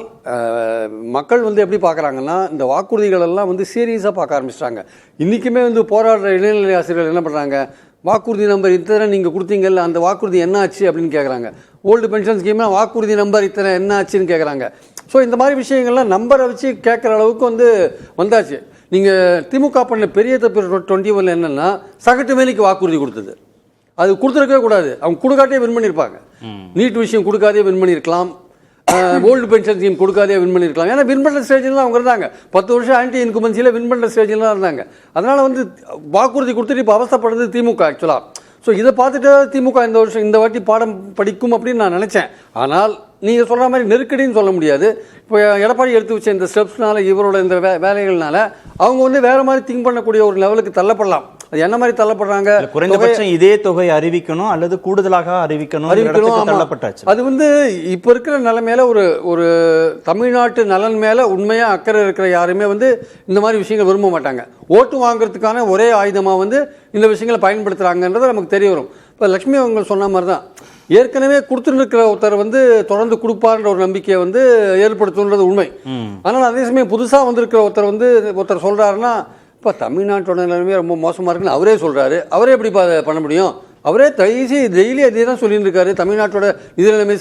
மக்கள் வந்து எப்படி பார்க்குறாங்கன்னா, இந்த வாக்குறுதிகள் எல்லாம் வந்து சீரியஸாக பார்க்க ஆரம்பிச்சிட்டாங்க. இன்றைக்குமே வந்து போராடுற இடைநிலை ஆசிரியர்கள் என்ன பண்ணுறாங்க, வாக்குறுதி நம்பர் இத்தனை நீங்கள் கொடுத்தீங்கல்ல, அந்த வாக்குறுதி என்ன ஆச்சு அப்படின்னு கேட்குறாங்க. ஓல்டு பென்ஷன் ஸ்கீம்னா வாக்குறுதி நம்பர் இத்தனை என்ன ஆச்சுன்னு கேட்குறாங்க. ஸோ இந்த மாதிரி விஷயங்கள்லாம் நம்பரை வச்சு கேட்குற அளவுக்கு வந்து வந்தாச்சு. நீங்கள் திமுக பண்ண பெரிய தப்பு 21 என்னென்னா, சகட்டு மேனிக்கு வாக்குறுதி கொடுத்தது. அது கொடுத்துருக்கவே கூடாது, அவங்க கொடுக்காட்டே வின் பண்ணியிருப்பாங்க. நீட் விஷயம் கொடுக்காதே வின் பண்ணியிருக்கலாம், ஓல்டு பென்ஷன் ஸ்கீம் கொடுக்காதே வின் பண்ணியிருக்கலாம். ஏன்னா வின் பண்ணுற ஸ்டேஜில் தான் அவங்க இருந்தாங்க. 10 வருஷம் ஆன்டி இன்குமென்சியில் வின் பண்ணுற ஸ்டேஜில் தான் இருந்தாங்க. அதனால் வந்து வாக்குறுதி கொடுத்துட்டு இப்போ அவஸ்தைப்படுறது திமுக ஆக்சுவலாக. ஸோ இதை பார்த்துட்டு திமுக இந்த வாட்டி பாடம் படிக்கும் அப்படின்னு நான் நினச்சேன். ஆனால் நீங்கள் சொல்கிற மாதிரி நெருக்கடின்னு சொல்ல முடியாது. இப்போ எடப்பாடி எடுத்து வச்ச இந்த ஸ்டெப்ஸ்னால, இவரோட இந்த வேலைகள்னால அவங்க வந்து வேறு மாதிரி திங்க் பண்ணக்கூடிய ஒரு லெவலுக்கு தள்ளப்படலாம். அது என்ன மாதிரி தள்ளப்படுறாங்க, குறைந்தபட்சம் இதே தொகை அறிவிக்கணும் அல்லது கூடுதலாக அறிவிக்கணும். அது வந்து இப்போ இருக்கிற நிலைமையில ஒரு தமிழ்நாட்டு நலன் மேலே உண்மையாக அக்கறை இருக்கிற யாருமே வந்து இந்த மாதிரி விஷயங்கள் விரும்ப மாட்டாங்க. ஓட்டு வாங்குறதுக்கான ஒரே ஆயுதமாக வந்து இந்த விஷயங்களை பயன்படுத்துகிறாங்கன்றது நமக்கு தெரிய வரும். இப்போ லட்சுமி அவங்க சொன்ன மாதிரி தான், ஏற்கனவே கொடுத்துருக்கிற ஒருத்தர் வந்து தொடர்ந்து கொடுப்பார்ன்ற ஒரு நம்பிக்கையை வந்து ஏற்படுத்துன்றது உண்மை. ஆனால் அதே சமயம் புதுசாக வந்திருக்கிற ஒருத்தர் சொல்கிறாருன்னா, இப்போ தமிழ்நாட்டோட நிலைமையே ரொம்ப மோசமாக இருக்குன்னு அவரே சொல்கிறாரு, அவரே எப்படி பண்ண முடியும்? அவரே டெய்லி அதே தான் சொல்லிட்டு இருக்காரு, தமிழ்நாட்டோட நிதி நிலைமை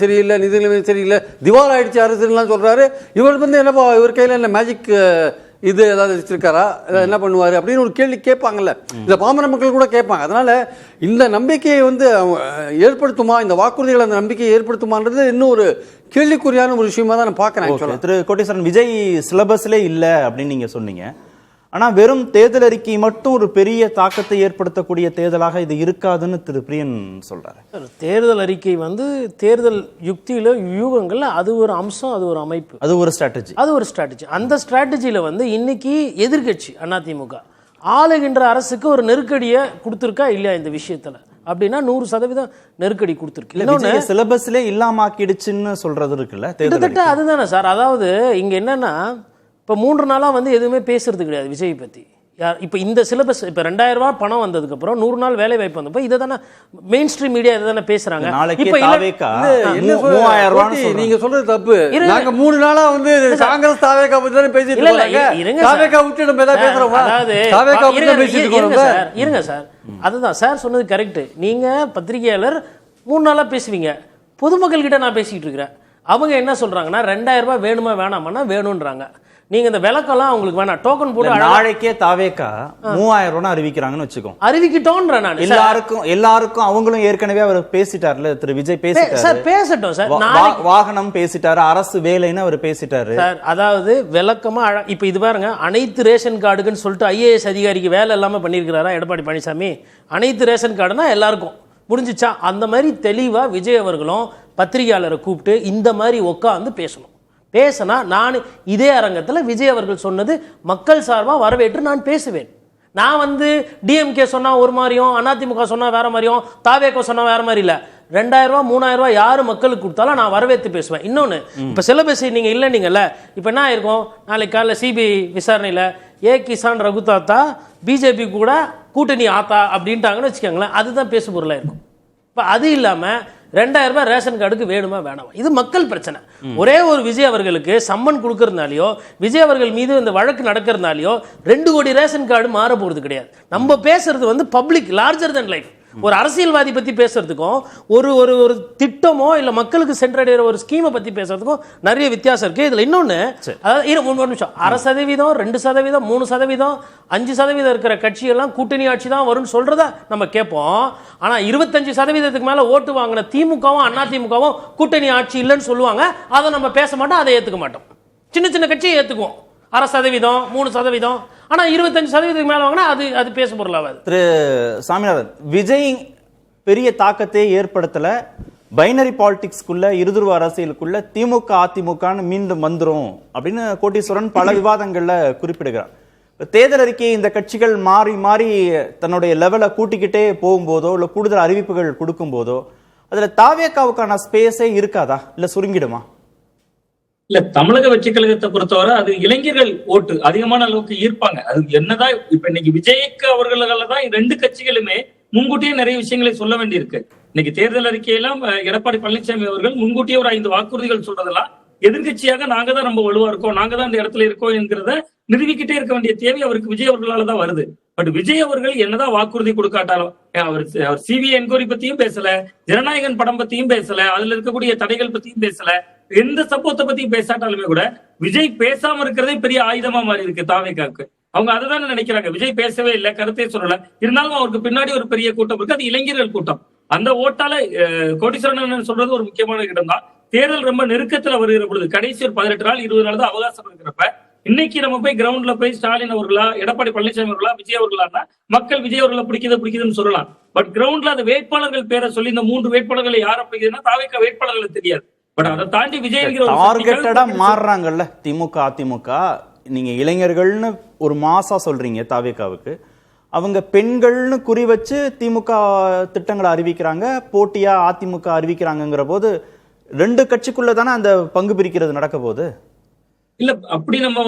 சரியில்லை, திவால் ஆயிடுச்சு அரசுலாம் சொல்கிறாரு. இவர் வந்து என்னப்பா, இவர் கையில் என்ன மேஜிக் இது ஏதாவது வச்சிருக்காரா, என்ன பண்ணுவார் அப்படின்னு ஒரு கேள்வி கேட்பாங்கல்ல. இந்த பாமர மக்கள் கூட கேட்பாங்க. அதனால இந்த நம்பிக்கையை வந்து ஏற்படுத்துமா, இந்த வாக்குறுதிகள் அந்த நம்பிக்கையை ஏற்படுத்துமான்றது இன்னும் ஒரு கேள்விக்குறியான ஒரு விஷயமா தான் நான் பார்க்குறேன். திரு கோட்டீஸ்வரன், விஜய் சிலபஸ்லே இல்லை அப்படின்னு நீங்கள் சொன்னீங்க. ஆனால் வெறும் தேர்தல் அறிக்கை மட்டும் ஒரு பெரிய தாக்கத்தை ஏற்படுத்தக்கூடிய தேர்தலாக இது இருக்காதுன்னு திரு பிரியன் சொல்றாரு. தேர்தல் அறிக்கை வந்து தேர்தல் யுக்தியில யூகங்கள்ல அது ஒரு அம்சம், அது ஒரு அமைப்பு, அது ஒரு ஸ்ட்ராட்டஜி. அந்த ஸ்ட்ராட்டஜியில வந்து இன்னைக்கு எதிர்கட்சி அதிமுக ஆளுகின்ற அரசுக்கு ஒரு நெருக்கடியை கொடுத்துருக்கா இல்லையா இந்த விஷயத்துல அப்படின்னா 100% நெருக்கடி கொடுத்துருக்கு. சிலபஸ்ல இல்லாமக்கிடுச்சுன்னு சொல்றது இருக்குல்ல, கிட்டத்தட்ட அதுதானே சார். அதாவது இங்க என்னன்னா, இப்போ 3 நாளாக வந்து எதுவுமே பேசுறது கிடையாது விஜய் பற்றி. இப்போ இந்த சிலபஸ் இப்போ 2000 ரூபாய் பணம் வந்ததுக்கு அப்புறம் 100 நாள் வேலை வாய்ப்பு வந்தப்போ இதை தானே மெயின் ஸ்ட்ரீம் மீடியா இதை தானே பேசுறாங்க. நீங்க சொல்றது தப்பு. நாங்க 3 நாளா வந்து காங்கிரஸ் தாவேகா பத்தி தானே பேசிட்டு இருக்காங்க. தாவேகா விட்டு நம்ம ஏதாவது பேசுறோமா? தாவேகா பத்தி பேசிட்டு இருக்கோம். இருங்க சார், அதுதான் சார் சொன்னது கரெக்ட். நீங்க பத்திரிகையாளர் 3 நாளா பேசுவீங்க, பொதுமக்கள் கிட்ட நான் பேசிக்கிட்டு இருக்கிறேன். அவங்க என்ன சொல்றாங்கன்னா 2000 ரூபாய் வேணுமா வேணாமான்னா வேணும்ன்றாங்க. நீங்க இந்த விளக்கெல்லாம் அவங்களுக்கு வேணாம், டோக்கன் போட்டு நாளைக்கே தாவேகா 3000 ரூபாய் அறிவிக்கிறாங்கன்னு வச்சுக்கோ, அறிவிக்கிட்டோன்ற நான் எல்லாருக்கும் அவங்களும் ஏற்கனவே அவர் பேசிட்டார்ல, திரு விஜய் பேசிட்டாரு சார். பேசட்டும் சார், வாகனம் பேசிட்டாரு, அரசு வேலைன்னு அவர் பேசிட்டாரு சார். அதாவது விளக்கமா இப்ப இது பாருங்க, அனைத்து ரேஷன் கார்டுக்குன்னு சொல்லிட்டு IAS அதிகாரிக்கு வேலை இல்லாம பண்ணிருக்கிறாரா எடப்பாடி பழனிசாமி? அனைத்து ரேஷன் கார்டுனா எல்லாருக்கும் முடிஞ்சிச்சா? அந்த மாதிரி தெளிவா விஜய் அவர்களும் பத்திரிகையாளரை கூப்பிட்டு இந்த மாதிரி உட்காந்து பேசணும். பேசினா நான் இதே அரங்கத்தில் விஜய் அவர்கள் சொன்னது மக்கள் சார்பாக வரவேற்று நான் பேசுவேன். நான் வந்து டிஎம்கே சொன்னா ஒரு மாதிரியும், அதிமுக சொன்னா வேற மாதிரியும், தாவேகோ சொன்னா வேற மாதிரி இல்லை. 2000 ரூபாய் 3000 ரூபாய் யாரு மக்களுக்கு கொடுத்தாலும் நான் வரவேற்று பேசுவேன். இன்னொன்று, இப்போ சிலபஸ் நீங்க இல்லை நீங்கல்ல, இப்போ என்ன ஆயிருக்கும், நாளைக்கு காலையில் சிபிஐ விசாரணையில் கிசான் ரகு தாத்தா பிஜேபி கூட கூட்டணி ஆத்தா அப்படின்ட்டாங்கன்னு வச்சுக்கோங்களேன், அதுதான் பேசு பொருளாக இருக்கும். இப்போ அது இல்லாமல் 2000 ரூபாய் ரேஷன் கார்டுக்கு வேணுமா வேணாமா, இது மக்கள் பிரச்சனை. ஒரே ஒரு விஜய் அவர்களுக்கு சம்மன் கொடுக்கறதுனாலயோ, விஜய் அவர்கள் மீது இந்த வழக்கு நடக்கிறதுனாலயோ 2 கோடி ரேஷன் கார்டு மாற போறது கிடையாது. நம்ம பேசுறது வந்து பப்ளிக், லார்ஜர் தென் லைஃப். ஒரு அரசியல்வாதி பத்தி பேசுறதுக்கும் ஒரு ஒரு ஒரு திட்டமோ இல்ல மக்களுக்கு சென்றடைகிற ஒரு ஸ்கீமை பத்தி பேசுறதுக்கும் நிறைய வித்தியாசம் இருக்கு. இதுல இன்னொன்னு, அதாவது ஒரு நிமிஷம், 1% 2% 3% 5% இருக்கிற கட்சியெல்லாம் கூட்டணி ஆட்சி தான் வரும்னு சொல்றத நம்ம கேட்போம். ஆனா 25% மேல ஓட்டு வாங்கின திமுகவும் அதிமுகவும் கூட்டணி ஆட்சி இல்லைன்னு சொல்லுவாங்க. அதை நம்ம பேச மாட்டோம், அதை ஏத்துக்க மாட்டோம். சின்ன சின்ன கட்சியை ஏத்துக்குவோம், 1% 3%. ஆனா 25% மேல வாங்கினா அது பேச பொருளாகாது. திரு சாமிநாதன், விஜய் பெரிய தாக்கத்தை ஏற்படுத்தல, பைனரி பாலிடிக்ஸ்க்குள்ள இருதுருவ அரசியலுக்குள்ள திமுக அதிமுகன்னு மீண்டும் வந்துரும் அப்படின்னு கோட்டீஸ்வரன் பல விவாதங்கள்ல குறிப்பிடுகிறார். தேர்தல் அறிக்கையை இந்த கட்சிகள் மாறி மாறி தன்னுடைய லெவலை கூட்டிக்கிட்டே போகும்போதோ இல்ல கூடுதல் அறிவிப்புகள் கொடுக்கும் போதோ அதுல தாவேகாவுக்கான ஸ்பேஸே இருக்காதா, இல்ல சுருங்கிடுமா? இல்ல, தமிழக வெற்றி கழகத்தை பொறுத்தவரை அது இளைஞர்கள் ஓட்டு அதிகமான அளவுக்கு ஈர்ப்பாங்க. அது என்னதான் இப்ப இன்னைக்கு விஜய்க்கு அவர்களாலதான் 2 கட்சிகளுமே முன்கூட்டியே நிறைய விஷயங்களை சொல்ல வேண்டியிருக்கு. இன்னைக்கு தேர்தல் அறிக்கையெல்லாம் எடப்பாடி பழனிசாமி அவர்கள் முன்கூட்டியே ஒரு 5 வாக்குறுதிகள் சொல்றதெல்லாம் எதிர்கட்சியாக நாங்க தான் ரொம்ப வலுவா இருக்கோம், நாங்க தான் இந்த இடத்துல இருக்கோம் என்கிறத நிரூபிக்கிட்டே இருக்க வேண்டிய தேவை அவருக்கு விஜய் அவர்களால தான் வருது. பட் விஜய் அவர்கள் என்னதான் வாக்குறுதி கொடுக்காட்டாலும் அவர் சிபிஐ என்கொயரி பத்தியும் பேசல, ஜனநாயகன் படம் பத்தியும் பேசல, அதுல இருக்கக்கூடிய தடைகள் பத்தியும் பேசல, எந்த சப்போர்ட்டை பத்தியும் பேசாட்டாலுமே கூட விஜய் பேசாம இருக்கிறதே பெரிய ஆயுதமா மாறி இருக்கு தாவேகாவுக்கு. அவங்க அதுதான் நினைக்கிறாங்க, விஜய் பேசவே இல்லை, கருத்தை சொல்லல, இருந்தாலும் அவருக்கு பின்னாடி ஒரு பெரிய கூட்டம் இருக்கு, அது இளைஞர்கள் கூட்டம். அந்த ஓட்டால கோட்டீஸ்வரன் சொல்றது ஒரு முக்கியமான இடம் தான். தேர்தல் ரொம்ப நெருக்கத்துல வருகிற பொழுது கடைசி ஒரு 18 நாள் 20 நாள் தான் அவகாசம் இருக்கிறப்ப இன்னைக்கு நம்ம போய் கிரவுண்ட்ல போய் ஸ்டாலின் அவர்களா, எடப்பாடி பழனிசாமி அவர்களா, விஜய் அவர்களா மக்கள் விஜய் அவர்களை பிடிக்குதுன்னு சொல்லலாம். பட் கிரவுண்ட்ல அந்த வேட்பாளர்கள் பேரை சொல்லி இந்த 3 வேட்பாளர்களை யாரை பிடிக்குதுன்னா தாவேகா வேட்பாளர்கள் தெரியாது. பட் அதை தாண்டி விஜய் டார்கெட்டடா மாறுறாங்கல்ல திமுக அதிமுக. நீங்க இளைஞர்கள்னு ஒரு மாசா சொல்றீங்க தாவேகாவுக்கு, அவங்க பெண்கள்னு குறி வச்சு திமுக திட்டங்களை அறிவிக்கிறாங்க, போட்டியா அதிமுக அறிவிக்கிறாங்கிற போது 2 கட்சிக்குள்ள தானே அந்த பங்கு பிரிக்கிறது நடக்க போகுது. இல்ல, அப்படி நம்ம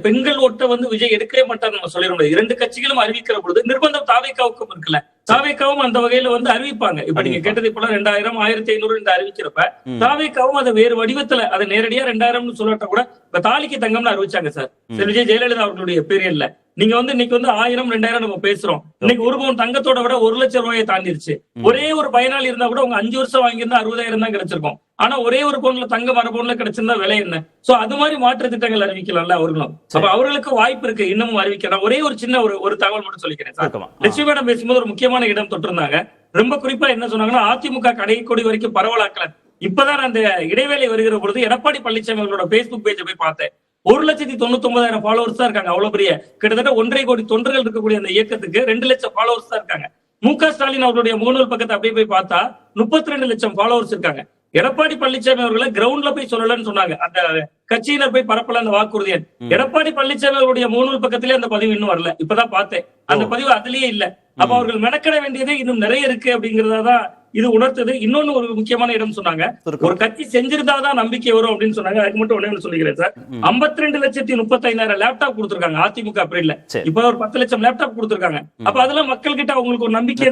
பெண்கள் ஓட்ட விஜய் எடுக்கவே மாட்டார் நம்ம சொல்லிட முடியாது. 2 கட்சிகளும் அறிவிக்கிற பொழுது நிர்பந்தம் தாவேகாவுக்கும் இருக்குல்ல, தாவேகாவும் அந்த வகையில அறிவிப்பாங்க. இப்ப நீங்க கேட்டதை போல 2000 1500 இந்த அறிவிக்கிறப்ப தாவேகாவும் அதை வேறு வடிவத்துல அதை நேரடியா 2000 சொல்லட்டா கூட இப்ப தாலிக்கு தங்கம்னு அறிவிச்சாங்க சார் விஜய் ஜெயலலிதா அவர்களுடைய பீரியட்ல. நீங்க இன்னைக்கு 1000 2000 நம்ம பேசுறோம். இன்னைக்கு 1 பவுன் தங்கத்தோட விட 1 லட்சம் ரூபாயை தாண்டிருச்சு. ஒரே ஒரு பயனாளி இருந்தா கூட உங்க 5 வருஷம் வாங்கியிருந்தா 60,000 தான் கிடைச்சிருக்கும். ஆனா ஒரே ஒரு பவுன்ல தங்கம் 1/2 பவுன்ல கிடைச்சிருந்தா விலை என்ன? சோ அது மாதிரி மாற்று திட்டங்கள் அறிவிக்கலாம்ல அவர்களும். அப்ப அவர்களுக்கு வாய்ப்பு இருக்கு, இன்னமும் அறிவிக்கலாம். ஒரே ஒரு சின்ன ஒரு தகவல் மட்டும் சொல்லிக்கிறேன் சார். லட்சுமி மேடம் பேசும்போது ஒரு முக்கியமான இடம் தொட்டிருந்தாங்க. ரொம்ப குறிப்பா என்ன சொன்னாங்கன்னா, அதிமுக கடைக்கோடி வரைக்கும் பரவலாக்கல. இப்பதான் அந்த இடைவேளை வருகிற பொழுது எடப்பாடி பழனிசாமி அவர்களோட பேஸ்புக் பேஜை போய் பார்த்தேன். 1,99,000 ஃபாலோவர்ஸ் தான் இருக்காங்க. அவ்வளவு பெரிய கிட்டத்தட்ட 1.5 கோடி தொண்டர்கள் இருக்கக்கூடிய அந்த இயக்கத்துக்கு 2 லட்சம் ஃபாலோவர்ஸ் தான் இருக்காங்க. மு.க. ஸ்டாலின் அவர்களுடைய முகநூல் பக்கத்தை அப்படியே போய் பார்த்தா 32 லட்சம் ஃபாலோவர்ஸ் இருக்காங்க. எடப்பாடி பழனிசாமி அவர்களை கிரவுண்ட்ல போய் சொல்லலன்னு சொன்னாங்க, அந்த கட்சியினர் போய் பரப்பல அந்த வாக்குறுதியை. எடப்பாடி பழனிசாமி அவருடைய முகநூல் பக்கத்திலே அந்த பதிவு இன்னும் வரல, இப்பதான் பார்த்தேன். அந்த பதிவு அதுலயே இல்ல. அப்ப அவர்கள் மெனக்கிட வேண்டியது இன்னும் நிறைய இருக்கு அப்படிங்கறதான் இது உணர்த்தது. இன்னொன்னு ஒரு முக்கியமான இடம் சொன்னாங்க, ஒரு கட்சி செஞ்சிருந்தாதான் நம்பிக்கை வரும் அப்படின்னு சொன்னாங்க. அதுக்கு மட்டும் ஒண்ணு சொல்லிக்கிறேன் சார். 52,35,000 லேப்டாப் கொடுத்திருக்காங்க அதிமுக அப்ரில்ல. இப்ப ஒரு 10 லட்சம் லேப்டாப் கொடுத்திருக்காங்க. அப்ப அதெல்லாம் மக்கள் கிட்ட அவங்களுக்கு ஒரு நம்பிக்கை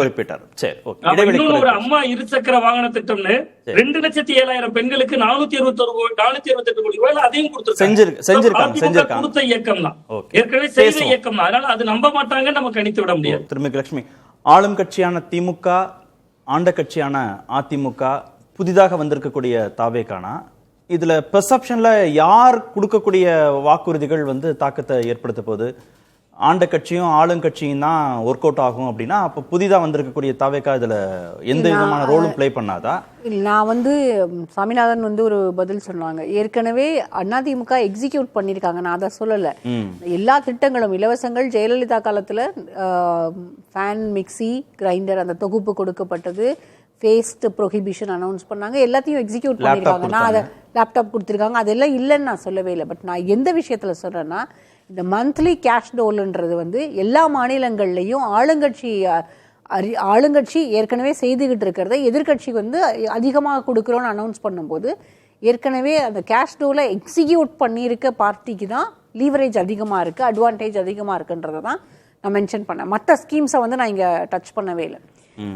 குறிப்பிட்டார். இன்னொன்னு ஒரு அம்மா இருசக்கர வாகன திட்டம்னு 2,07,000 பெண்களுக்கு 428 கோடி ரூபாய் அதையும் கொடுத்திருக்காங்க. கொடுத்த இயக்கம் தான், ஏற்கனவே செய்த இயக்கம் தான். அதனால அது நம்ப மாட்டாங்க, நம்ம கணித்து விட முடியாது. திருமதி லட்சுமி, ஆளும் கட்சியான திமுக, ஆண்ட கட்சியான அதிமுக, புதிதாக வந்திருக்கக்கூடிய தாவேகானா, இதுல பெர்செப்ஷன்ல யார் கொடுக்கக்கூடிய வாக்குறுதிகள் தாக்கத்தை ஏற்படுத்த போகுது? ஆண்ட கட்சியும் ஆளுங்கட்சியும் தான் ஒர்க் அவுட் ஆகும் அப்படின்னா, அப்ப புதிதாக வந்திருக்கக்கூடிய தாவேகா இதுல எந்த விதமான ரோலும் பிளே பண்ணாதா? நான் சாமிநாதன் ஒரு பதில் சொன்னாங்க. ஏற்கனவே அதிமுக எக்ஸிக்யூட் பண்ணிருக்காங்க, நான் அதை சொல்லல. எல்லா திட்டங்களும் இலவசங்கள் ஜெயலலிதா காலத்துல ஃபேன், மிக்சி, கிரைண்டர் அந்த தொகுப்பு கொடுக்கப்பட்டது, ஃபேஸ்ட் ப்ரொஹிபிஷன் அனௌன்ஸ் பண்ணாங்க, எல்லாத்தையும் எக்ஸிக்யூட் பண்ணிருக்காங்க. நான் அதை லேப்டாப் கொடுத்துருக்காங்க, அதெல்லாம் இல்லைன்னு நான் சொல்லவே இல்லை. பட் நான் எந்த விஷயத்துல சொல்றேன்னா, இந்த மந்த்லி கேஷ் டோல்ன்றது எல்லா மாநிலங்கள்லையும் ஆளுங்கட்சி ஏற்கனவே செய்துகிட்டு இருக்கிறத எதிர்கட்சி அதிகமாக கொடுக்குறோன்னு அனௌன்ஸ் பண்ணும்போது ஏற்கனவே அந்த கேஷ் டோலை எக்ஸிக்யூட் பண்ணியிருக்க பார்ட்டிக்கு தான் லீவரேஜ் அதிகமாக இருக்குது, அட்வான்டேஜ் அதிகமாக இருக்குன்றதை தான் நான் மென்ஷன் பண்ணேன். மற்ற ஸ்கீம்ஸை நான் இங்கே டச் பண்ணவே இல்லை.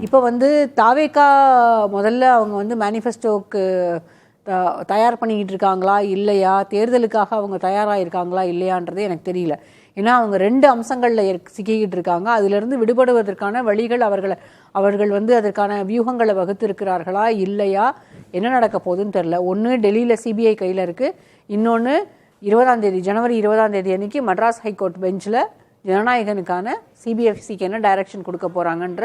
இப்போ தாவேகா முதல்ல அவங்க மேனிஃபெஸ்டோக்கு தயார் பண்ணிக்கிட்டு இருக்காங்களா இல்லையா, தேர்தலுக்காக அவங்க தயாராக இருக்காங்களா இல்லையான்றது எனக்கு தெரியல. ஏன்னா அவங்க 2 அம்சங்கள்ல சிக்கிக்கிட்டு இருக்காங்க. அதிலிருந்து விடுபடுவதற்கான வழிகள் அவர்கள் வந்து அதற்கான வியூகங்களை வகுத்து இருக்கிறார்களா இல்லையா, என்ன நடக்க போகுதுன்னு தெரியல. ஒன்று டெல்லியில சிபிஐ கையில இருக்கு, இன்னொன்று ஜனவரி 20ஆம் தேதி அன்னைக்கு மட்ராஸ் ஹைகோர்ட் பெஞ்சில் ஜனநாயகனுக்கான சிபிஎஃப்சிக்கு என்ன டைரக்ஷன் கொடுக்க போறாங்கன்ற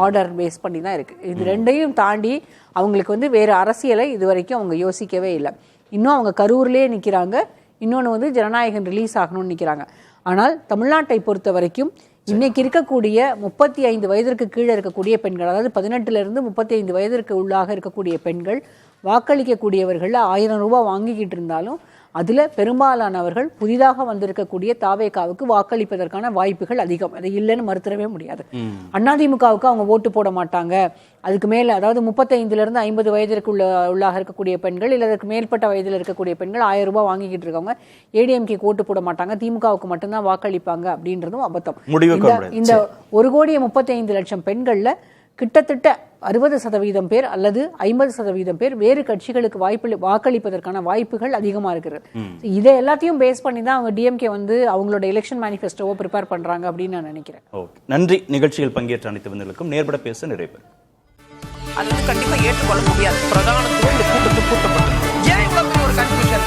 ஆர்டர் பேஸ் பண்ணி தான் இருக்கு. இது ரெண்டையும் தாண்டி அவங்களுக்கு வந்து வேற அரசியலை இது வரைக்கும் அவங்க யோசிக்கவே இல்லை. இன்னும் அவங்க கரூர்லேயே நிற்கிறாங்க, இன்னொன்று வந்து ஜனநாயகன் ரிலீஸ் ஆகணும்னு நிற்கிறாங்க. ஆனால் தமிழ்நாட்டை பொறுத்த வரைக்கும் இன்னைக்கு இருக்கக்கூடிய 35 வயதிற்கு கீழே இருக்கக்கூடிய பெண்கள், அதாவது 18 to 35 வயதிற்கு உள்ளாக இருக்கக்கூடிய பெண்கள் வாக்களிக்கக்கூடியவர்கள் 1000 ரூபாய் வாங்கிக்கிட்டு இருந்தாலும் அதுல பெரும்பாலானவர்கள் புதிதாக வந்திருக்கக்கூடிய தாவேகாவுக்கு வாக்களிப்பதற்கான வாய்ப்புகள் அதிகம். அதை இல்லைன்னு மறுத்தரவே முடியாது. அதிமுகவுக்கு அவங்க ஓட்டு போட மாட்டாங்க. அதுக்கு மேல, அதாவது 35 to 50 வயதிற்கு உள்ளாக இருக்கக்கூடிய பெண்கள் இல்ல அதற்கு மேற்பட்ட வயதில் இருக்கக்கூடிய பெண்கள் 1000 ரூபாய் வாங்கிக்கிட்டு இருக்கவங்க ஏடிஎம்கே ஓட்டு போட மாட்டாங்க, திமுகவுக்கு மட்டும்தான் வாக்களிப்பாங்க அப்படின்றதும் அபத்தம். இந்த 1,35,00,000 பெண்கள்ல கிட்டத்தட்ட 60% பேர் அல்லது 50% பேர் வேறு கட்சிகளுக்கு வாக்களிப்பதற்கான வாய்ப்புகள் அதிகமா இருக்கிறது. இதை எல்லாத்தையும் பேஸ் பண்ணி தான் அவங்க டிஎம்கே வந்து அவங்களோட எலெக்ஷன் மேனிஃபெஸ்டோவை ப்ரிப்பேர் பண்றாங்க அப்படின்னு நான் நினைக்கிறேன். நன்றி. நிகழ்ச்சியில் பங்கேற்ற அனைத்து வந்தவர்களுக்கும் நேர்பட பேச நிறைவு. அது வந்து கண்டிப்பா ஏற்றுக்கொள்ள முடியாது. பிரதானத்துவம் இந்த கூட்டத்துக்கு கூட்டப்பட்டது. ஏன் இவ்வளவு ஒரு கன்ஃபியூஷன்?